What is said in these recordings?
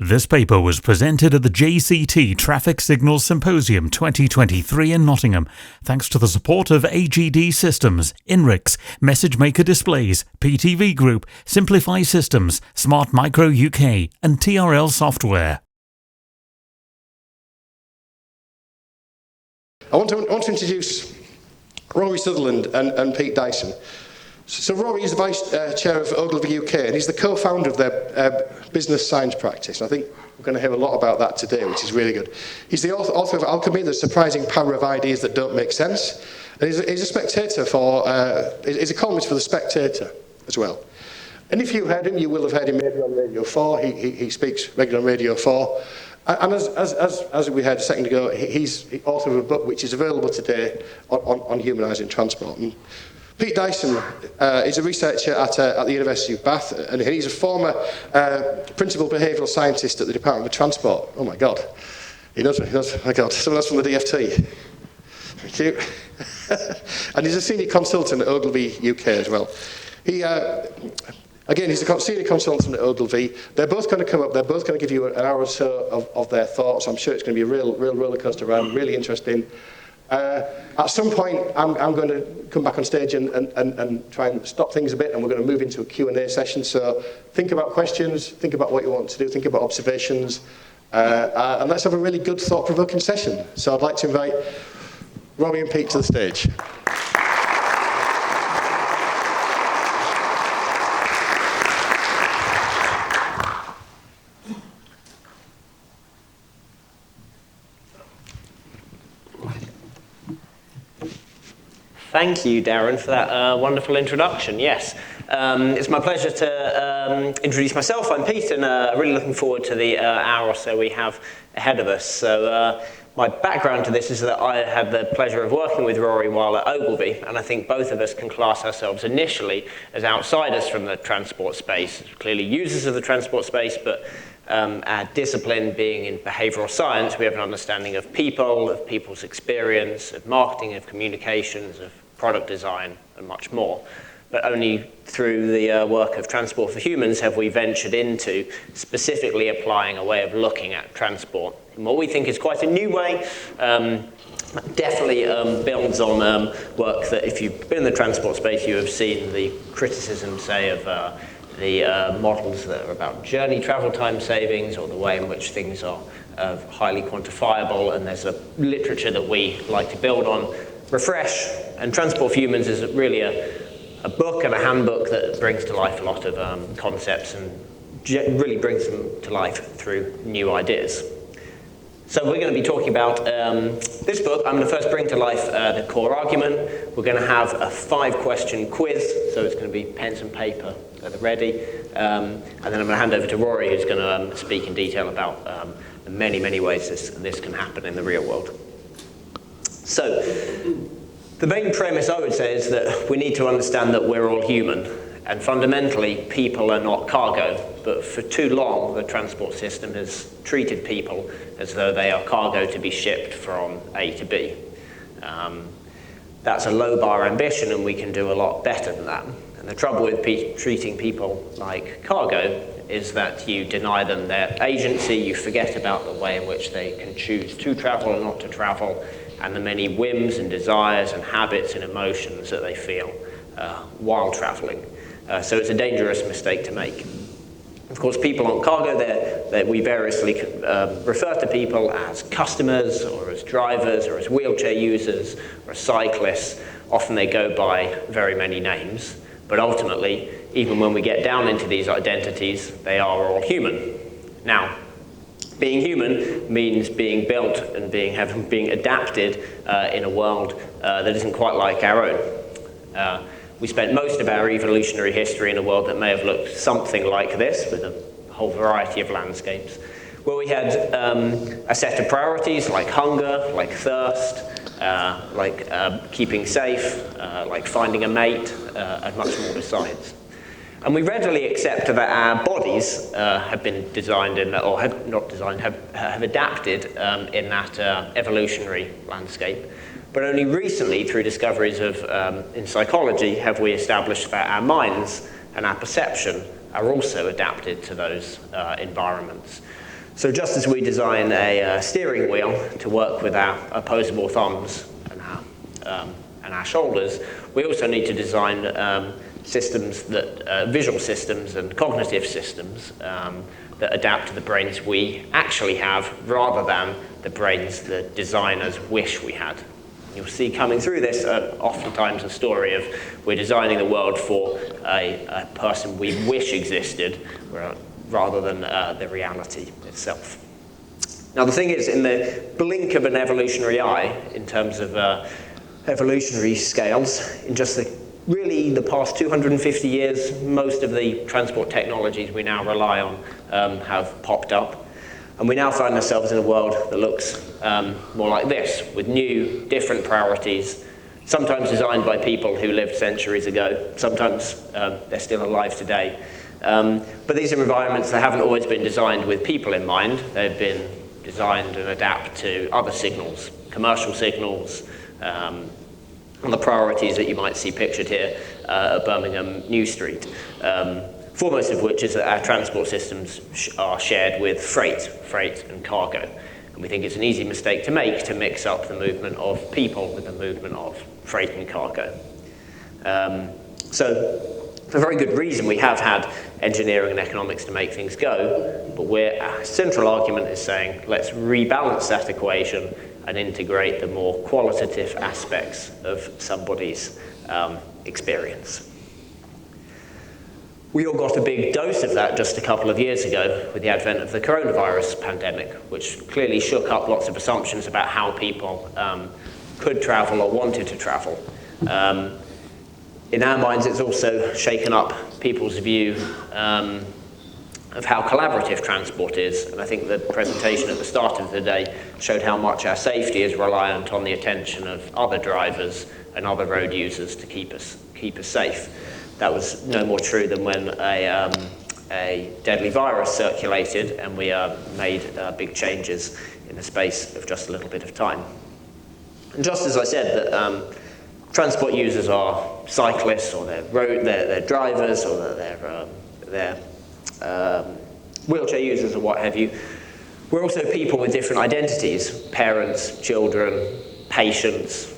This paper was presented at the JCT Traffic Signals Symposium 2023 in Nottingham, thanks to the support of AGD Systems, INRIX, Message Maker Displays, PTV Group, Simplify Systems, Smart Micro UK and TRL Software. I want to introduce Rory Sutherland and Pete Dyson. So Rory is the Vice Chair of Ogilvy UK, and he's the co-founder of their business science practice. And I think we're going to hear a lot about that today, which is really good. He's the author of Alchemy, The Surprising Power of Ideas That Don't Make Sense. And he's a spectator he's a columnist for The Spectator as well. And if you heard him, you will have heard him maybe on Radio 4. He speaks regularly on Radio 4. And as we heard a second ago, he's the author of a book which is available today on humanising transport. And Pete Dyson is a researcher at the University of Bath, and he's a former principal behavioural scientist at the Department of Transport. Oh my God, he knows, oh my God, someone else from the DFT. Thank you. And he's a senior consultant at Ogilvy UK as well. Again, he's a senior consultant at Ogilvy. They're both going to come up, they're both going to give you an hour or so of their thoughts. I'm sure it's going to be a real roller coaster ride, really interesting. At some point, I'm going to come back on stage and try and stop things a bit, and we're going to move into a Q&A session. So think about questions, think about what you want to do, think about observations, and let's have a really good, thought-provoking session. So I'd like to invite Rory and Pete to the stage. Thank you, Darren, for that wonderful introduction. Yes, it's my pleasure to introduce myself. I'm Pete, and really looking forward to the hour or so we have ahead of us. So my background to this is that I had the pleasure of working with Rory while at Ogilvy, and I think both of us can class ourselves initially as outsiders from the transport space, clearly users of the transport space, but our discipline being in behavioural science, we have an understanding of people, of people's experience, of marketing, of communications, of product design, and much more. But only through the work of Transport for Humans have we ventured into specifically applying a way of looking at transport in what we think is quite a new way. Definitely builds on work that, if you've been in the transport space, you have seen the criticism, say, of the models that are about journey travel time savings, or the way in which things are highly quantifiable, and there's a literature that we like to build on, refresh, and Transport for Humans is really a book and a handbook that brings to life a lot of concepts and really brings them to life through new ideas. So we're going to be talking about this book. I'm going to first bring to life the core argument. We're going to have a 5-question quiz, so it's going to be pens and paper at the ready. And then I'm going to hand over to Rory, who's going to speak in detail about the many ways this can happen in the real world. So the main premise, I would say, is that we need to understand that we're all human. And fundamentally, people are not cargo, but for too long, the transport system has treated people as though they are cargo to be shipped from A to B. That's a low bar ambition, and we can do a lot better than that. And the trouble with treating people like cargo is that you deny them their agency, you forget about the way in which they can choose to travel and not to travel, and the many whims and desires and habits and emotions that they feel while traveling. So it's a dangerous mistake to make. Of course, people on cargo, we variously refer to people as customers, or as drivers, or as wheelchair users, or as cyclists. Often they go by very many names, but ultimately, even when we get down into these identities, they are all human. Now, being human means being built and being adapted in a world that isn't quite like our own. We spent most of our evolutionary history in a world that may have looked something like this, with a whole variety of landscapes, where we had a set of priorities like hunger, like thirst, like keeping safe, like finding a mate, and much more besides. And we readily accept that our bodies have been designed or have not designed, have adapted in that evolutionary landscape. But only recently, through discoveries in psychology, have we established that our minds and our perception are also adapted to those environments. So just as we design a steering wheel to work with our opposable thumbs and our shoulders, we also need to design systems that, visual systems and cognitive systems that adapt to the brains we actually have rather than the brains the designers wish we had. You'll see coming through this oftentimes a story of we're designing the world for a person we wish existed rather than the reality itself. Now the thing is, in the blink of an evolutionary eye, in terms of evolutionary scales, in just really the past 250 years, most of the transport technologies we now rely on have popped up. And we now find ourselves in a world that looks more like this, with new, different priorities, sometimes designed by people who lived centuries ago, sometimes they're still alive today. But these are environments that haven't always been designed with people in mind. They've been designed and adapt to other signals, commercial signals, and the priorities that you might see pictured here at Birmingham New Street. Foremost of which is that our transport systems are shared with freight and cargo. And we think it's an easy mistake to make to mix up the movement of people with the movement of freight and cargo. So for very good reason we have had engineering and economics to make things go, but our central argument is saying let's rebalance that equation and integrate the more qualitative aspects of somebody's experience. We all got a big dose of that just a couple of years ago with the advent of the coronavirus pandemic, which clearly shook up lots of assumptions about how people could travel or wanted to travel. In our minds, it's also shaken up people's view of how collaborative transport is, and I think the presentation at the start of the day showed how much our safety is reliant on the attention of other drivers and other road users to keep us safe. That was no more true than when a deadly virus circulated and we made big changes in the space of just a little bit of time. And just as I said that transport users are cyclists, or they're drivers, or they're wheelchair users, or what have you, we're also people with different identities: parents, children, patients,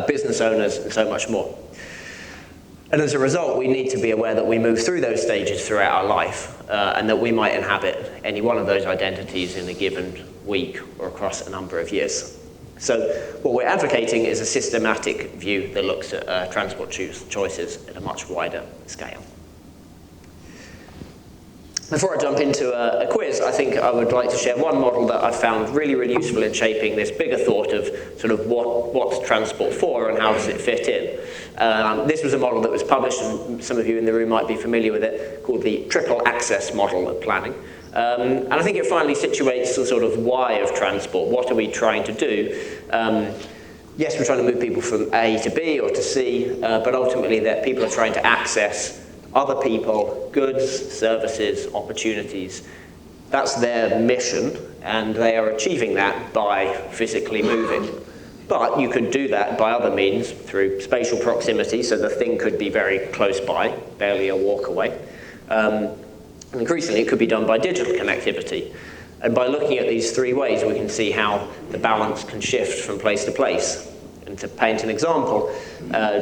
business owners, and so much more. And as a result, we need to be aware that we move through those stages throughout our life, and that we might inhabit any one of those identities in a given week or across a number of years. So what we're advocating is a systematic view that looks at transport choices at a much wider scale. Before I jump into a quiz, I think I would like to share one model that I've found really, really useful in shaping this bigger thought of sort of what's transport for and how does it fit in. This was a model that was published, and some of you in the room might be familiar with it, called the triple access model of planning. And I think it finally situates the sort of why of transport. What are we trying to do? Yes, we're trying to move people from A to B or to C, but ultimately that people are trying to access other people, goods, services, opportunities. That's their mission, and they are achieving that by physically moving. But you could do that by other means, through spatial proximity, so the thing could be very close by, barely a walk away. And increasingly, it could be done by digital connectivity. And by looking at these three ways, we can see how the balance can shift from place to place. And to paint an example,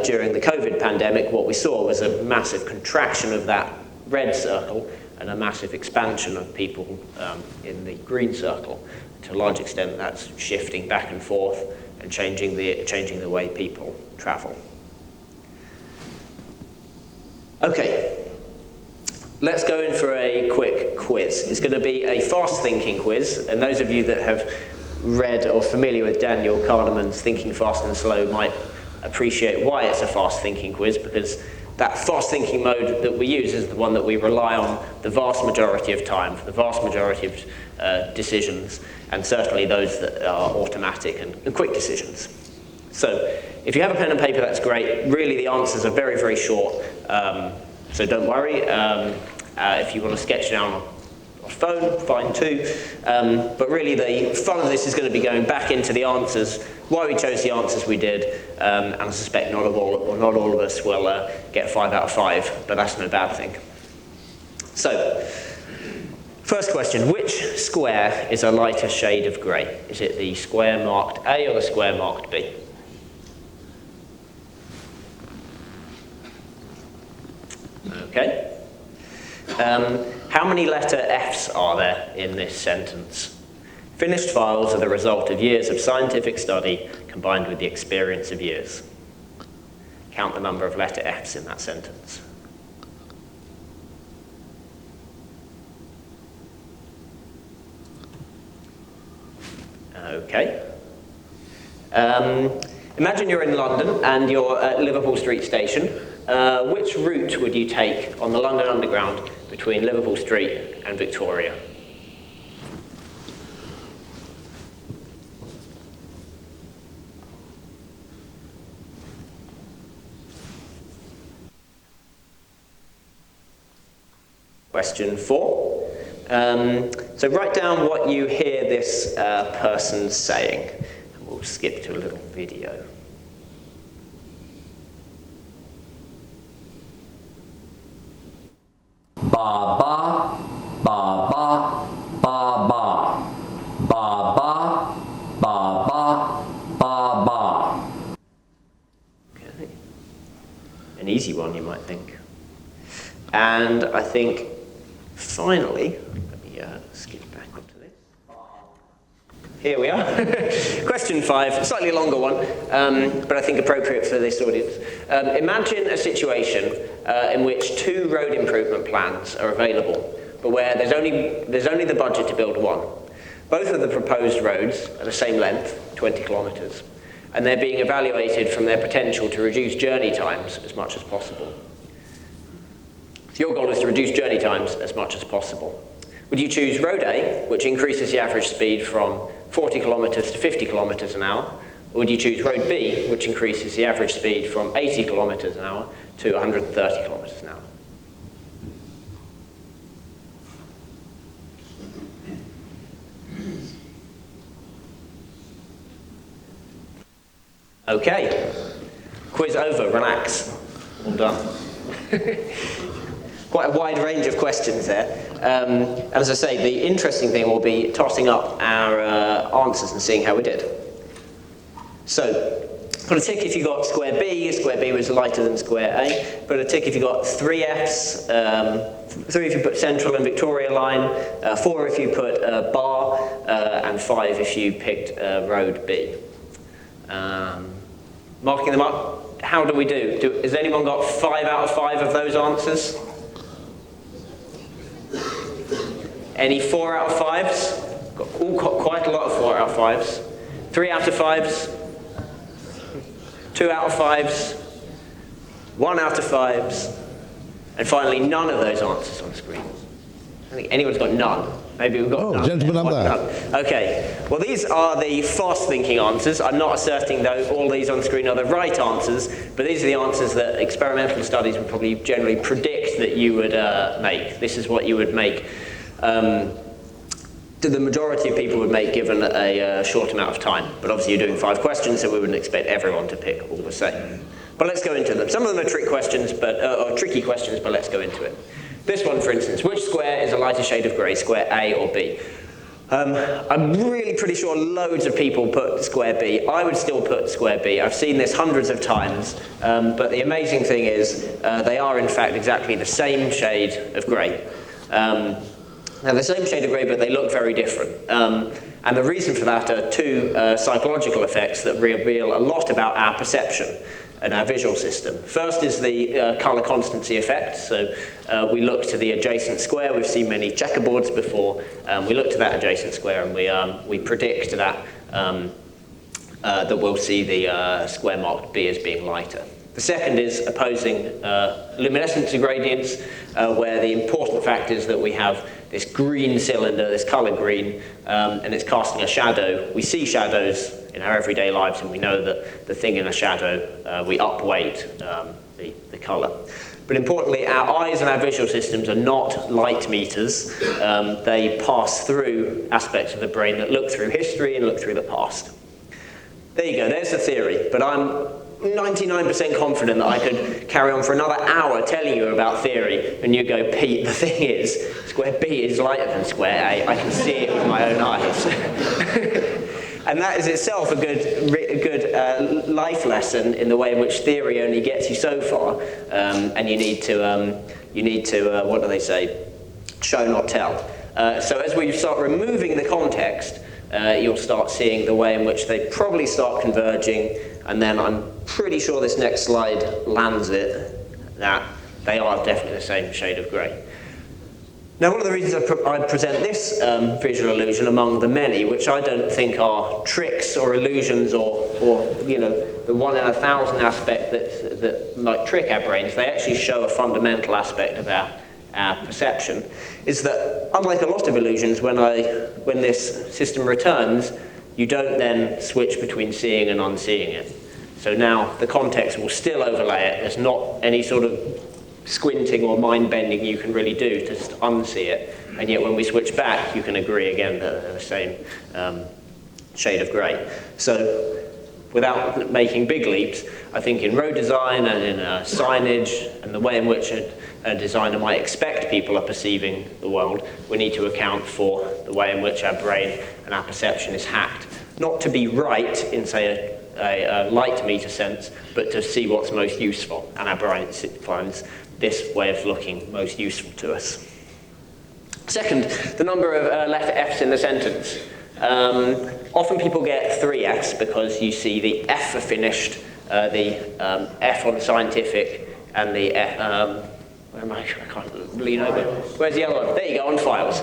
during the COVID pandemic, what we saw was a massive contraction of that red circle and a massive expansion of people in the green circle. To a large extent, that's shifting back and forth and changing the way people travel. Okay, let's go in for a quick quiz. It's going to be a fast-thinking quiz, and those of you that have read or familiar with Daniel Kahneman's Thinking Fast and Slow might appreciate why it's a fast-thinking quiz, because that fast-thinking mode that we use is the one that we rely on the vast majority of time, for the vast majority of decisions, and certainly those that are automatic and quick decisions. So if you have a pen and paper, that's great. Really, the answers are very, very short, so don't worry. If you want to sketch down on phone, fine too. But really the fun of this is going to be going back into the answers, why we chose the answers we did, and I suspect not all of us will get 5 out of 5, but that's no bad thing. So, First question, which square is a lighter shade of grey? Is it the square marked A or the square marked B? Okay. How many letter Fs are there in this sentence? Finished files are the result of years of scientific study combined with the experience of years. Count the number of letter Fs in that sentence. Okay. Imagine you're in London and you're at Liverpool Street Station. Which route would you take on the London Underground between Liverpool Street and Victoria? Question 4. So write down what you hear this person saying. And we'll skip to a little video. Ba ba, ba ba, ba ba. Ba ba, ba ba, ba ba. Okay. An easy one, you might think. And I think, finally, let me skip back up to this. Here we are. Question 5, slightly longer one, but I think appropriate for this audience. Imagine a situation in which 2 road improvement plans are available, but where there's only the budget to build one. Both of the proposed roads are the same length, 20 kilometres, and they're being evaluated from their potential to reduce journey times as much as possible. So your goal is to reduce journey times as much as possible. Would you choose Road A, which increases the average speed from 40 kilometres to 50 kilometres an hour, or would you choose Road B, which increases the average speed from 80 kilometres an hour to 130 kilometres an hour? Okay, quiz over, relax, all done. Quite a wide range of questions there. And as I say, the interesting thing will be tossing up our answers and seeing how we did. So, put a tick if you got square B. Square B was lighter than square A. Put a tick if you got 3 Fs. 3 if you put Central and Victoria Line. 4 if you put Bar. And 5 if you picked Road B. Marking them up, how do we do? Has anyone got 5 out of 5 of those answers? Any 4 out of 5s? Got quite a lot of 4 out of 5s. 3 out of 5s? 2 out of 5s? 1 out of 5s? And finally, none of those answers on the screen. I think anyone's got none. Maybe we've got none. Gentlemen up there. None. Okay. Well, these are the fast-thinking answers. I'm not asserting, though, all these on screen are the right answers, but these are the answers that experimental studies would probably generally predict that you would make. This is what you would make. The majority of people would make given a short amount of time. But obviously you're doing 5 questions, so we wouldn't expect everyone to pick all the same. But let's go into them. Some of them are trick questions, or tricky questions, but let's go into it. This one, for instance, which square is a lighter shade of grey, square A or B? I'm really pretty sure loads of people put square B. I would still put square B. I've seen this hundreds of times, but the amazing thing is they are in fact exactly the same shade of grey. Now, the same shade of grey, but they look very different. And the reason for that are 2 psychological effects that reveal a lot about our perception and our visual system. First is the colour constancy effect. So we look to the adjacent square. We've seen many checkerboards before. We look to that adjacent square and we predict that that we'll see the square marked B as being lighter. The second is opposing luminescence gradients, where the important fact is that we have this green cylinder, this colour green, and it's casting a shadow. We see shadows in our everyday lives, and we know that the thing in a shadow, we upweight the colour. But importantly, our eyes and our visual systems are not light meters. They pass through aspects of the brain that look through history and look through the past. There you go, there's the theory, but I'm 99% confident that I could carry on for another hour telling you about theory, and you go, Pete, the thing is, square B is lighter than square A. I can see it with my own eyes. And that is itself a good life lesson in the way in which theory only gets you so far, and you need to what do they say? Show, not tell. So as we start removing the context, you'll start seeing the way in which they probably start converging, and then I'm pretty sure this next slide lands it, that they are definitely the same shade of grey. Now, one of the reasons I present this visual illusion among the many, which I don't think are tricks or illusions or you know, the 1 in 1,000 aspect that might trick our brains, they actually show a fundamental aspect of our perception, is that unlike a lot of illusions, when this system returns, you don't then switch between seeing and unseeing it. So now the context will still overlay it. There's not any sort of squinting or mind-bending you can really do to just unsee it. And yet when we switch back, you can agree again that they're the same shade of grey. So without making big leaps, I think in road design and in signage and the way in which a designer might expect people are perceiving the world, we need to account for the way in which our brain and our perception is hacked. Not to be right in, say, a light meter sense, but to see what's most useful, and our brain finds this way of looking most useful to us. Second, the number of letter Fs in the sentence. Often people get 3 Fs because you see the F for finished, the F on scientific, and the F, where am I? I can't lean over. Where's the other one? There you go, on files.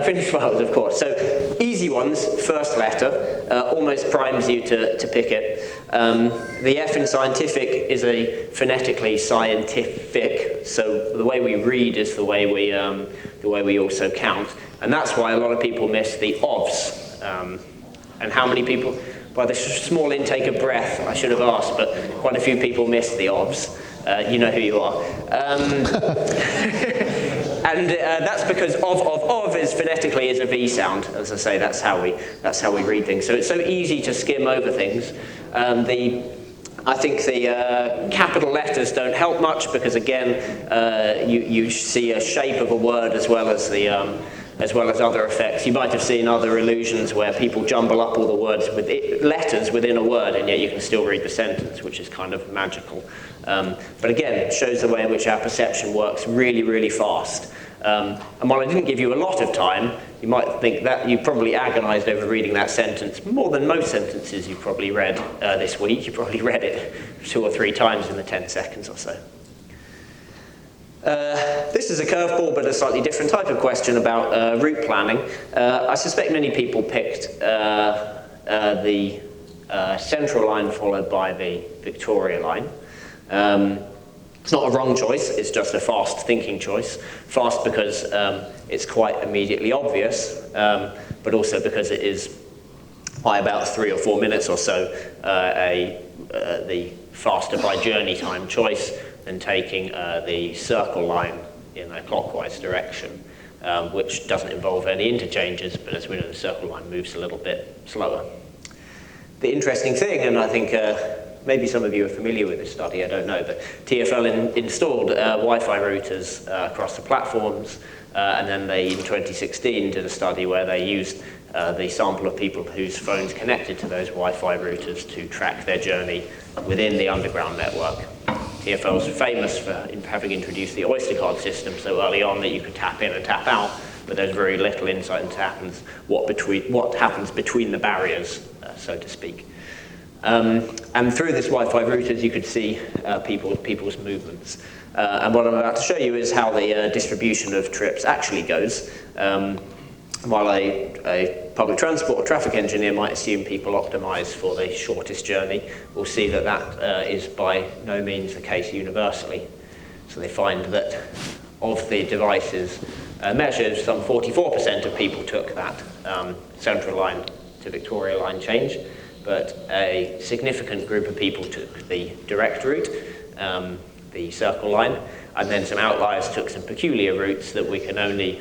Finished files, of course. So easy ones, first letter, almost primes you to pick it. The F in scientific is a phonetically scientific, so the way we read is the way we also count, and that's why a lot of people miss the ofs. And how many people? By the small intake of breath, I should have asked, but quite a few people miss the ofs. You know who you are. And that's because of is phonetically is a V sound. As I say, that's how we read things. So it's so easy to skim over things. I think the capital letters don't help much because again, you see a shape of a word as well as other effects. You might have seen other illusions where people jumble up all the words with letters within a word, and yet you can still read the sentence, which is kind of magical. But again, it shows the way in which our perception works really, really fast. And while I didn't give you a lot of time, you might think that you probably agonized over reading that sentence more than most sentences you've probably read this week. You probably read it 2 or 3 times in the 10 seconds or so. This is a curveball, but a slightly different type of question about route planning. I suspect many people picked the Central line followed by the Victoria line. It's not a wrong choice, it's just a fast thinking choice. Fast because it's quite immediately obvious, but also because it is by about 3 or 4 minutes or so the faster by journey time choice than taking the circle line in a clockwise direction, which doesn't involve any interchanges, but as we know, the circle line moves a little bit slower. The interesting thing, and I think maybe some of you are familiar with this study, I don't know, but TfL installed Wi-Fi routers across the platforms, and then they, in 2016, did a study where they used the sample of people whose phones connected to those Wi-Fi routers to track their journey within the underground network. TfL is famous for having introduced the Oyster card system so early on that you could tap in and tap out, but there's very little insight into what happens between the barriers, so to speak. And through this Wi-Fi routers, you could see people's movements. And what I'm about to show you is how the distribution of trips actually goes. While a public transport or traffic engineer might assume people optimize for the shortest journey, we'll see that that is by no means the case universally. So they find that of the devices measured, some 44% of people took that Central line to Victoria line change, but a significant group of people took the direct route, the circle line, and then some outliers took some peculiar routes that we can only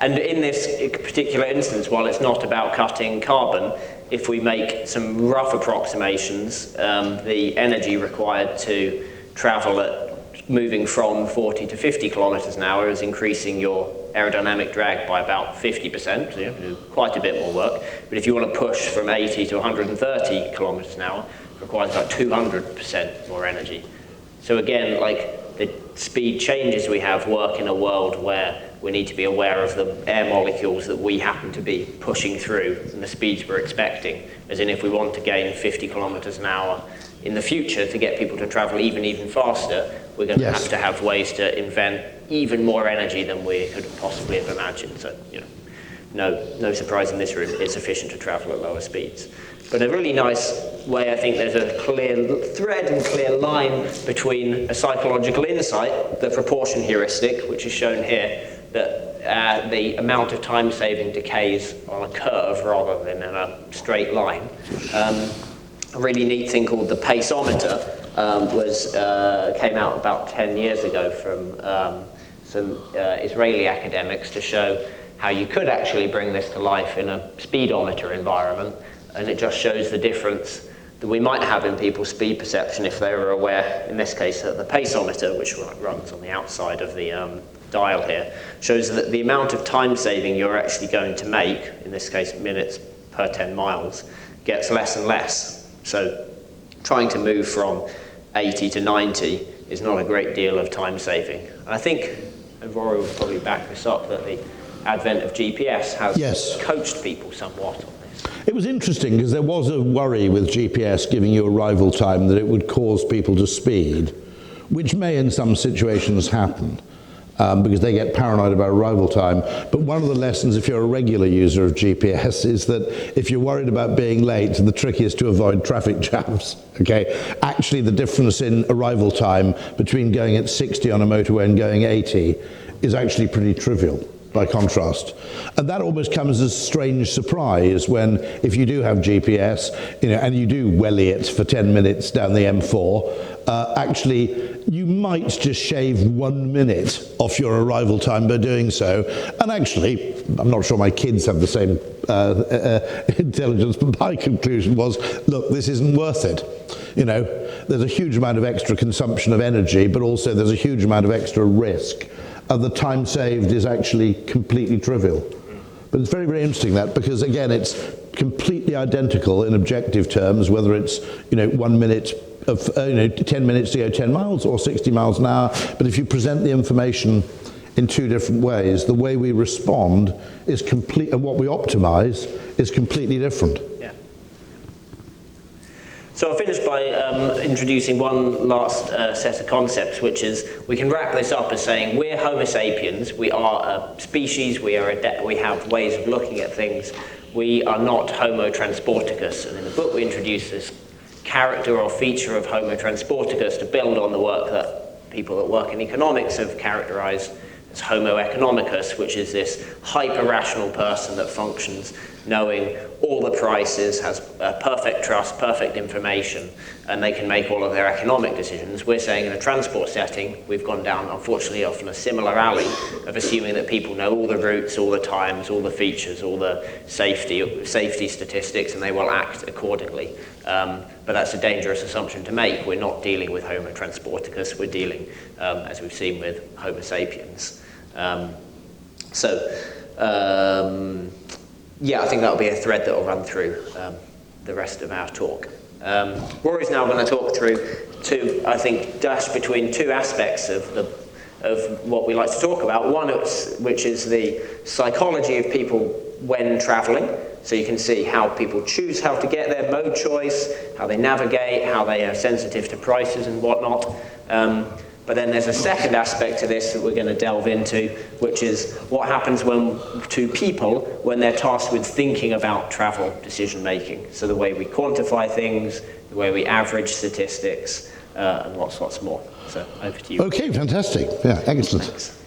And in this particular instance, while it's not about cutting carbon, if we make some rough approximations, the energy required to travel at moving from 40 to 50 kilometers an hour is increasing your aerodynamic drag by about 50%, so you have to do quite a bit more work. But if you want to push from 80 to 130 kilometers an hour, it requires about 200% more energy. So again, like the speed changes we have work in a world where we need to be aware of the air molecules that we happen to be pushing through and the speeds we're expecting. As in, if we want to gain 50 kilometers an hour in the future to get people to travel even faster, we're going to have to have ways to invent even more energy than we could possibly have imagined. So, you know, no surprise in this room, it's efficient to travel at lower speeds. But a really nice way, I think there's a clear thread and clear line between a psychological insight, the proportion heuristic, which is shown here, that the amount of time saving decays on a curve rather than in a straight line. A really neat thing called the paceometer came out about 10 years ago from some Israeli academics to show how you could actually bring this to life in a speedometer environment, and it just shows the difference that we might have in people's speed perception if they were aware, in this case, that the paceometer, which runs on the outside of the dial here, shows that the amount of time saving you're actually going to make, in this case minutes per 10 miles, gets less and less. So trying to move from 80 to 90 is not a great deal of time saving. And I think, and Rory will probably back this up, that the advent of GPS has coached people somewhat on this. It was interesting because there was a worry with GPS giving you arrival time that it would cause people to speed, which may in some situations happen. Because they get paranoid about arrival time. But one of the lessons, if you're a regular user of GPS, is that if you're worried about being late, the trick is to avoid traffic jams. Okay, actually the difference in arrival time between going at 60 on a motorway and going 80 is actually pretty trivial by contrast. And that almost comes as a strange surprise when, if you do have GPS, you know, and you do welly it for 10 minutes down the M4, actually you might just shave 1 minute off your arrival time by doing so. And actually, I'm not sure my kids have the same intelligence, but my conclusion was, look, this isn't worth it. You know, there's a huge amount of extra consumption of energy, but also there's a huge amount of extra risk. The time saved is actually completely trivial. But it's very, very interesting that, because again, it's completely identical in objective terms, whether it's, you know, 1 minute of, 10 minutes to go 10 miles or 60 miles an hour. But if you present the information in two different ways, the way we respond is complete, and what we optimize is completely different. Yeah. So I'll finish by introducing one last set of concepts, which is, we can wrap this up as saying we're Homo sapiens, we are a species, we have ways of looking at things, we are not Homo transporticus. And in the book we introduce this character or feature of Homo transporticus to build on the work that people that work in economics have characterized as Homo economicus, which is this hyper-rational person that functions knowing all the prices, has perfect trust, perfect information, and they can make all of their economic decisions. We're saying in a transport setting, we've gone down, unfortunately, often a similar alley of assuming that people know all the routes, all the times, all the features, all the safety statistics, and they will act accordingly. But that's a dangerous assumption to make. We're not dealing with Homo transporticus, we're dealing, as we've seen, with Homo sapiens. Yeah, I think that'll be a thread that will run through the rest of our talk. Rory's now going to talk through dash between two aspects of what we like to talk about. One, which is the psychology of people when travelling. So you can see how people choose how to get there, mode choice, how they navigate, how they are sensitive to prices and whatnot. But then there's a second aspect to this that we're going to delve into, which is what happens to people when they're tasked with thinking about travel decision making. So the way we quantify things, the way we average statistics, and lots more. So over to you. Okay, fantastic. Yeah, excellent. Thanks.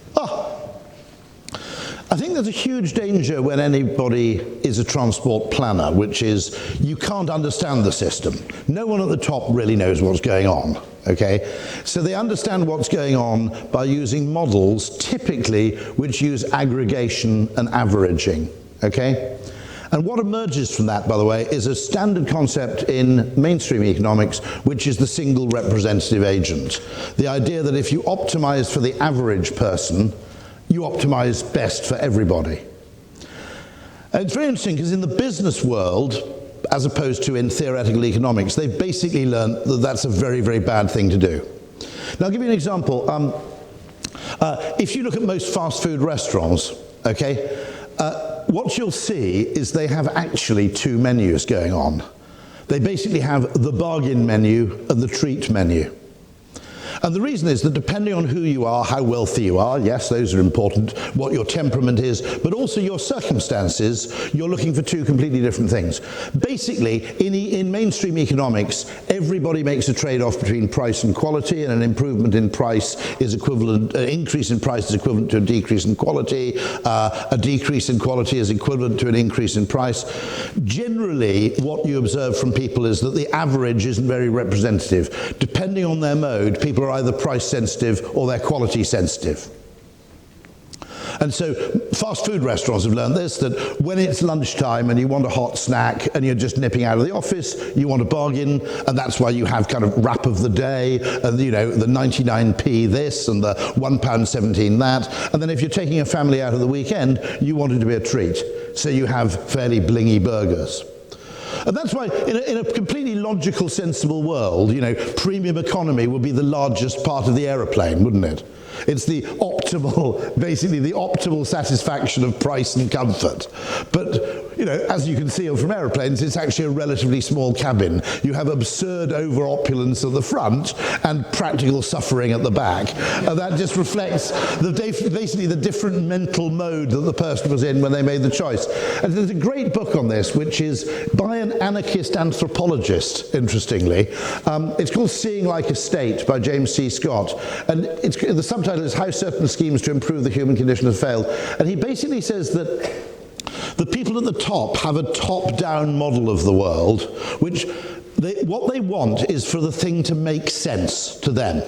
I think there's a huge danger when anybody is a transport planner, which is you can't understand the system. No one at the top really knows what's going on. Okay, so they understand what's going on by using models, typically, which use aggregation and averaging. Okay, and what emerges from that, by the way, is a standard concept in mainstream economics, which is the single representative agent. The idea that if you optimize for the average person, you optimize best for everybody. And it's very interesting because in the business world, as opposed to in theoretical economics, they've basically learned that that's a very, very bad thing to do. Now, I'll give you an example. If you look at most fast food restaurants, okay, what you'll see is they have actually two menus going on. They basically have the bargain menu and the treat menu. And the reason is that depending on who you are, how wealthy you are, yes, those are important, what your temperament is, but also your circumstances, you're looking for two completely different things. Basically, in mainstream economics, everybody makes a trade-off between price and quality, and an improvement in price is equivalent, an increase in price is equivalent to a decrease in quality, a decrease in quality is equivalent to an increase in price. Generally, what you observe from people is that the average isn't very representative. Depending on their mode, people are either price sensitive or they're quality sensitive. And so fast food restaurants have learned this, that when it's lunchtime and you want a hot snack and you're just nipping out of the office, you want a bargain, and that's why you have kind of wrap of the day, and you know, the 99p this and the £1.17 that. And then if you're taking a family out of the weekend, you want it to be a treat. So you have fairly blingy burgers. And that's why, in a completely logical, sensible world, you know, premium economy would be the largest part of the aeroplane, wouldn't it? It's the optimal, basically the optimal satisfaction of price and comfort. But, you know, as you can see from aeroplanes, it's actually a relatively small cabin. You have absurd over-opulence at the front and practical suffering at the back. And that just reflects basically the different mental mode that the person was in when they made the choice. And there's a great book on this, which is by an anarchist anthropologist, interestingly. It's called Seeing Like a State by James C. Scott. And the subtitle is How Certain Schemes to Improve the Human Condition Have Failed. And he basically says that the people at the top have a top-down model of the world, which what they want is for the thing to make sense to them.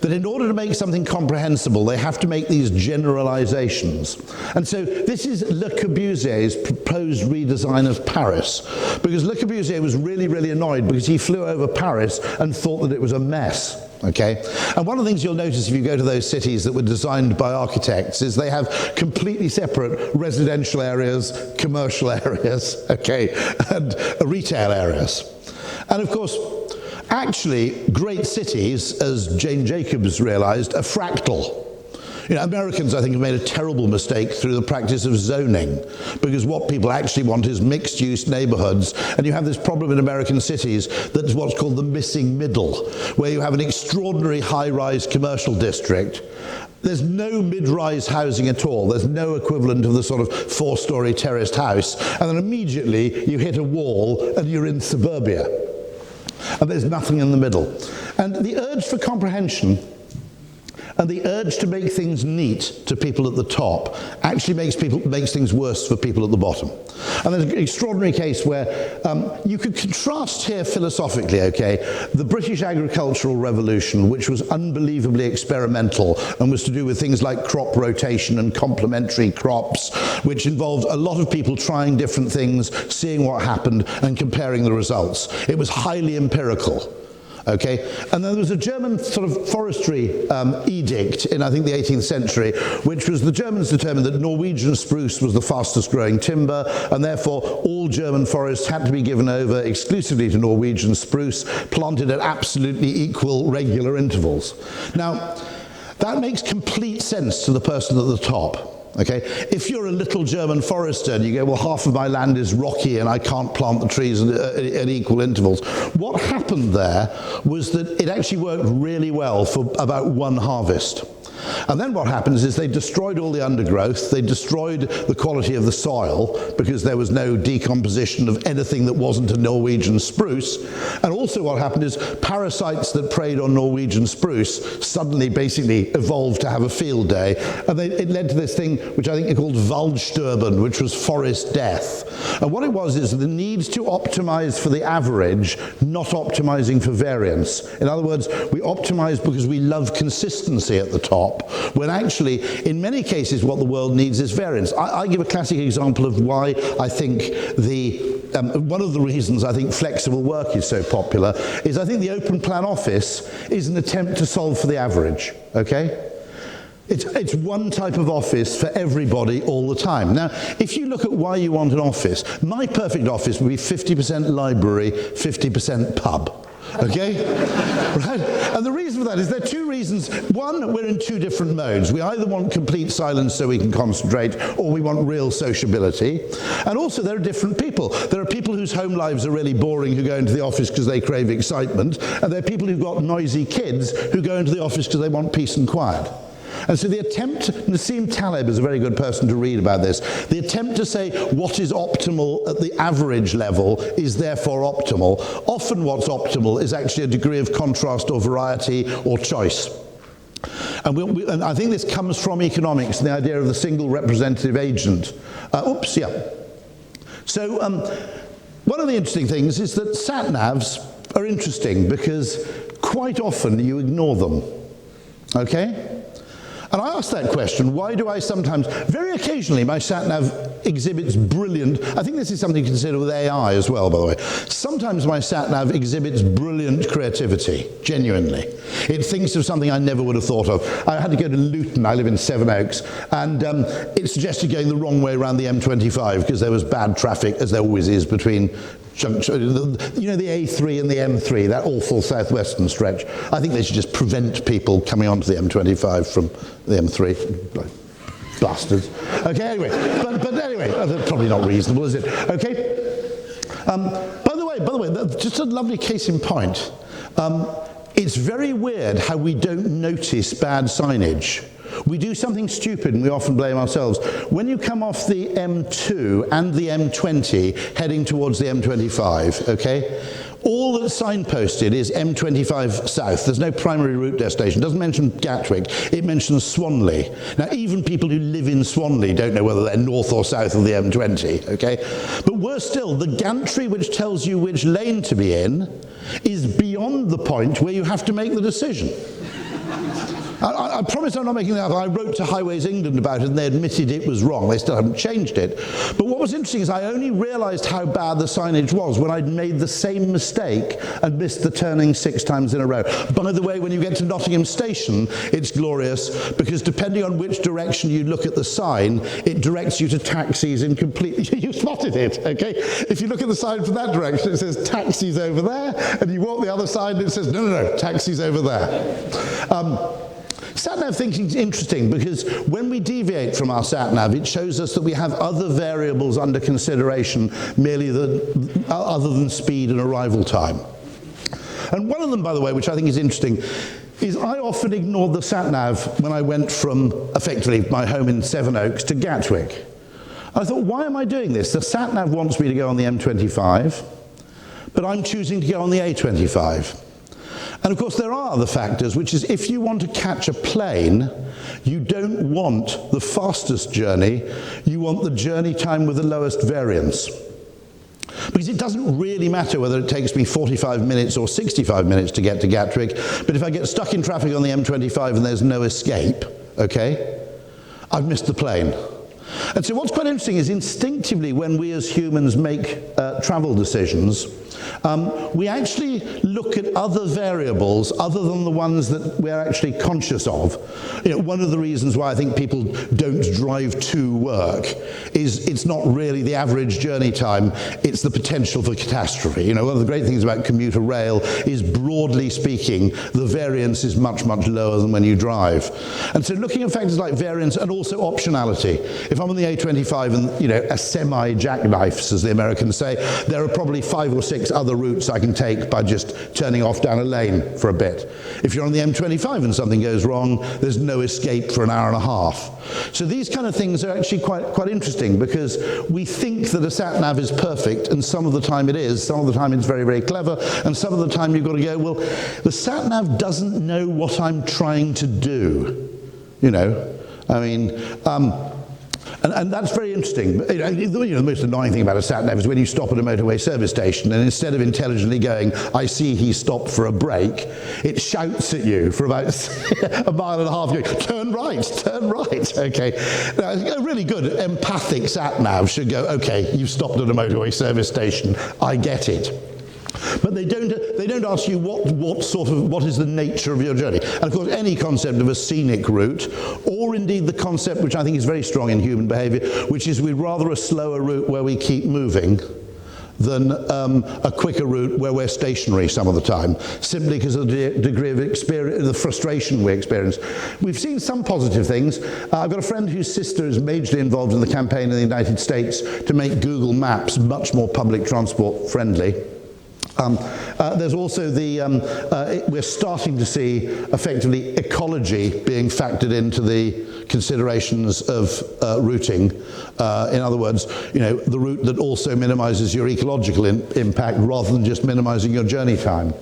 That in order to make something comprehensible, they have to make these generalizations. And so this is Le Corbusier's proposed redesign of Paris, because Le Corbusier was really, really annoyed because he flew over Paris and thought that it was a mess. Okay, and one of the things you'll notice if you go to those cities that were designed by architects is they have completely separate residential areas, commercial areas, okay, and retail areas. And of course, actually, great cities, as Jane Jacobs realized, are fractal. You know, Americans, I think, have made a terrible mistake through the practice of zoning, because what people actually want is mixed-use neighborhoods, and you have this problem in American cities that's what's called the missing middle, where you have an extraordinary high-rise commercial district. There's no mid-rise housing at all. There's no equivalent of the sort of four-story terraced house, and then immediately you hit a wall and you're in suburbia. And there's nothing in the middle. And the urge for comprehension and the urge to make things neat to people at the top actually makes things worse for people at the bottom. And there's an extraordinary case where you could contrast here philosophically, okay, the British agricultural revolution, which was unbelievably experimental and was to do with things like crop rotation and complementary crops, which involved a lot of people trying different things, seeing what happened and comparing the results. It was highly empirical. Okay, and then there was a German sort of forestry edict in, I think, the 18th century, which was the Germans determined that Norwegian spruce was the fastest growing timber, and therefore all German forests had to be given over exclusively to Norwegian spruce, planted at absolutely equal, regular intervals. Now, that makes complete sense to the person at the top. Okay, if you're a little German forester and you go, well, half of my land is rocky and I can't plant the trees at equal intervals. What happened there was that it actually worked really well for about one harvest. And then what happens is they destroyed all the undergrowth, they destroyed the quality of the soil because there was no decomposition of anything that wasn't a Norwegian spruce. And also what happened is parasites that preyed on Norwegian spruce suddenly basically evolved to have a field day. And it led to this thing which I think is called Waldsterben, which was forest death. And what it was is the need to optimize for the average, not optimizing for variance. In other words, we optimize because we love consistency at the top, when actually, in many cases, what the world needs is variance. I give a classic example of why I think one of the reasons I think flexible work is so popular is I think the open plan office is an attempt to solve for the average, okay? It's one type of office for everybody all the time. Now, if you look at why you want an office, my perfect office would be 50% library, 50% pub. Okay? Right? And the reason for that is there are two reasons. One, we're in two different modes. We either want complete silence so we can concentrate, or we want real sociability. And also there are different people. There are people whose home lives are really boring who go into the office because they crave excitement, and there are people who've got noisy kids who go into the office because they want peace and quiet. And so the attempt, Nassim Taleb is a very good person to read about this, the attempt to say what is optimal at the average level is therefore optimal. Often what's optimal is actually a degree of contrast or variety or choice. And I think this comes from economics, the idea of the single representative agent. So one of the interesting things is that sat-navs are interesting because quite often you ignore them, okay? And I ask that question, why do I sometimes, very occasionally my sat-nav exhibits brilliant, I think this is something to consider with AI as well, by the way. Sometimes my sat-nav exhibits brilliant creativity, genuinely. It thinks of something I never would have thought of. I had to go to Luton, I live in Sevenoaks, and it suggested going the wrong way around the M25 because there was bad traffic, as there always is, between you know, the A3 and the M3, that awful southwestern stretch. I think they should just prevent people coming onto the M25 from the M3. Bastards. Okay, anyway, but anyway, that's probably not reasonable, is it? Okay. By the way, just a lovely case in point. It's very weird how we don't notice bad signage. We do something stupid and we often blame ourselves. When you come off the M2 and the M20 heading towards the M25, okay, all that's signposted is M25 south. There's no primary route destination. It doesn't mention Gatwick. It mentions Swanley. Now, even people who live in Swanley don't know whether they're north or south of the M20, okay? But worse still, the gantry which tells you which lane to be in is beyond the point where you have to make the decision. I promise I'm not making that up. I wrote to Highways England about it and they admitted it was wrong. They still haven't changed it. But what was interesting is I only realised how bad the signage was when I'd made the same mistake and missed the turning 6 times in a row. By the way, when you get to Nottingham Station, it's glorious because depending on which direction you look at the sign, it directs you to taxis in completely... You spotted it, okay? If you look at the sign from that direction, it says taxis over there, and you walk the other side and it says, no, taxis over there. Sat-nav thinking is interesting because when we deviate from our sat-nav, it shows us that we have other variables under consideration merely other than speed and arrival time. And one of them, by the way, which I think is interesting, is I often ignored the sat-nav when I went from, effectively, my home in Sevenoaks to Gatwick. I thought, why am I doing this? The sat-nav wants me to go on the M25, but I'm choosing to go on the A25. And of course there are other factors, which is if you want to catch a plane, you don't want the fastest journey, you want the journey time with the lowest variance. Because it doesn't really matter whether it takes me 45 minutes or 65 minutes to get to Gatwick, but if I get stuck in traffic on the M25 and there's no escape, okay, I've missed the plane. And so what's quite interesting is instinctively when we as humans make travel decisions, we actually look at other variables other than the ones that we're actually conscious of. You know, one of the reasons why I think people don't drive to work is it's not really the average journey time, it's the potential for catastrophe. You know, one of the great things about commuter rail is, broadly speaking, the variance is much, much lower than when you drive. And so looking at factors like variance and also optionality. If I'm on the A25 and, you know, a semi-jackknifes, as the Americans say, there are probably 5 or 6 various other routes I can take by just turning off down a lane for a bit. If you're on the M25 and something goes wrong, there's no escape for an hour and a half. So these kind of things are actually quite interesting, because we think that a sat-nav is perfect, and some of the time it is, some of the time it's very, very clever, and some of the time you've got to go, well, the sat-nav doesn't know what I'm trying to do, you know. I mean, and that's very interesting. The most annoying thing about a sat-nav is when you stop at a motorway service station, and instead of intelligently going, I see he stopped for a break, it shouts at you for about a mile and a half, going, turn right, okay. Now, a really good empathic sat-nav should go, okay, you've stopped at a motorway service station, I get it. But they don't ask you what is the nature of your journey. And of course, any concept of a scenic route, or indeed the concept which I think is very strong in human behavior, which is we'd rather a slower route where we keep moving than a quicker route where we're stationary some of the time, simply because of the degree of experience, the frustration we experience. We've seen some positive things. I've got a friend whose sister is majorly involved in the campaign in the United States to make Google Maps much more public transport friendly. There's also we're starting to see effectively ecology being factored into the considerations of routing. In other words, you know, the route that also minimizes your ecological impact rather than just minimizing your journey time.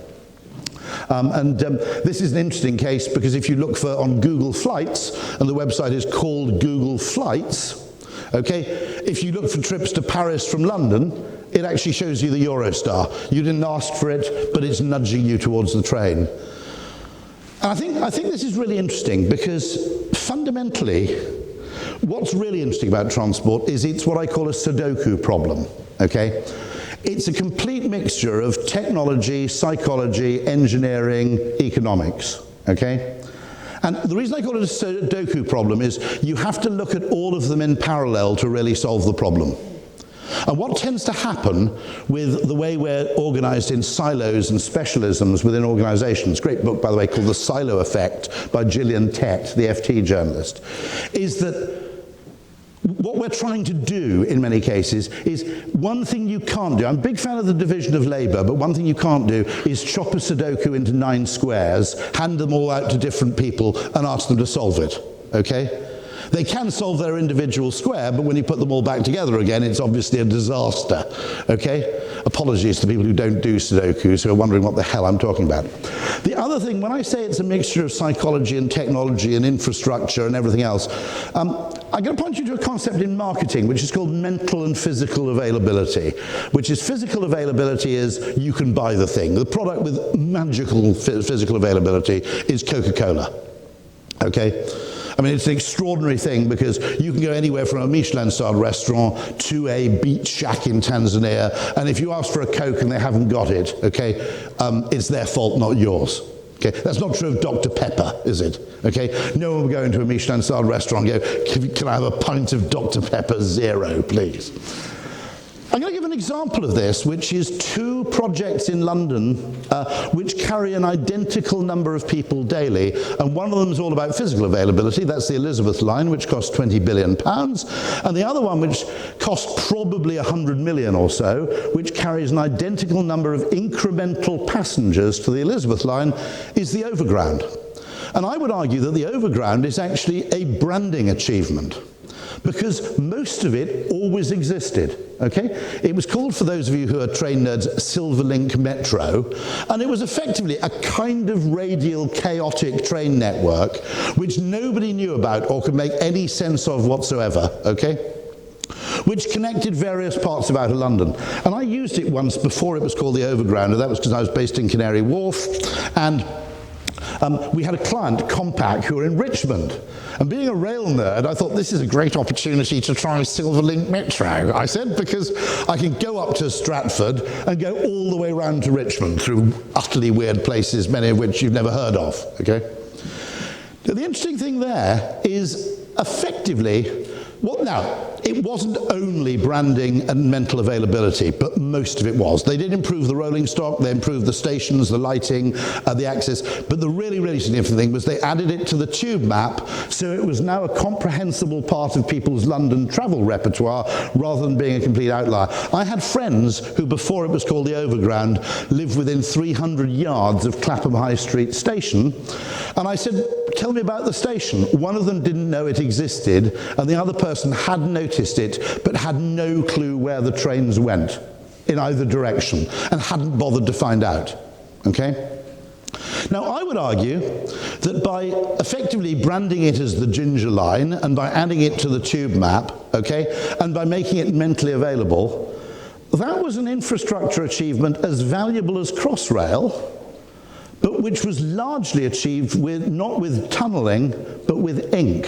This is an interesting case, because if you look on Google Flights, and the website is called Google Flights, okay, if you look for trips to Paris from London, it actually shows you the Eurostar. You didn't ask for it, but it's nudging you towards the train. And I think this is really interesting, because fundamentally, what's really interesting about transport is it's what I call a Sudoku problem, okay? It's a complete mixture of technology, psychology, engineering, economics, okay? And the reason I call it a Sudoku problem is you have to look at all of them in parallel to really solve the problem. And what tends to happen with the way we're organized in silos and specialisms within organizations, great book, by the way, called The Silo Effect by Gillian Tett, the FT journalist, is that what we're trying to do in many cases is one thing you can't do. I'm a big fan of the division of labor, but one thing you can't do is chop a Sudoku into 9 squares, hand them all out to different people, and ask them to solve it, okay? They can solve their individual square, but when you put them all back together again, it's obviously a disaster, okay? Apologies to people who don't do Sudokus, who are wondering what the hell I'm talking about. The other thing, when I say it's a mixture of psychology and technology and infrastructure and everything else, I'm going to point you to a concept in marketing, which is called mental and physical availability, which is physical availability is you can buy the thing. The product with magical physical availability is Coca-Cola, okay? I mean, it's an extraordinary thing, because you can go anywhere from a Michelin-starred restaurant to a beach shack in Tanzania, and if you ask for a Coke and they haven't got it, okay, it's their fault, not yours. Okay, that's not true of Dr. Pepper, is it? Okay, no one will go into a Michelin-starred restaurant and go, can I have a pint of Dr. Pepper Zero, please? I'm going to give an example of this, which is 2 projects in London which carry an identical number of people daily, and one of them is all about physical availability. That's the Elizabeth line, which costs £20 billion, and the other one, which costs probably 100 million or so, which carries an identical number of incremental passengers to the Elizabeth line, is the Overground. And I would argue that the Overground is actually a branding achievement, because most of it always existed, okay? It was called, for those of you who are train nerds, Silverlink Metro, and it was effectively a kind of radial, chaotic train network which nobody knew about or could make any sense of whatsoever, okay? Which connected various parts of outer London. And I used it once before it was called the Overground, and that was because I was based in Canary Wharf, and we had a client, Compaq, who were in Richmond. And being a rail nerd, I thought this is a great opportunity to try Silverlink Metro, I said, because I can go up to Stratford and go all the way round to Richmond through utterly weird places, many of which you've never heard of, okay? Now, the interesting thing there is, effectively, Now, it wasn't only branding and mental availability, but most of it was. They did improve the rolling stock, they improved the stations, the lighting, the access, but the really, really significant thing was they added it to the tube map, so it was now a comprehensible part of people's London travel repertoire, rather than being a complete outlier. I had friends who, before it was called the Overground, lived within 300 yards of Clapham High Street station, and I said, tell me about the station. One of them didn't know it existed, and the other person had noticed it, but had no clue where the trains went in either direction, and hadn't bothered to find out, okay? Now, I would argue that by effectively branding it as the Ginger Line, and by adding it to the tube map, okay, and by making it mentally available, that was an infrastructure achievement as valuable as Crossrail, but which was largely achieved with, not with tunnelling, but with ink.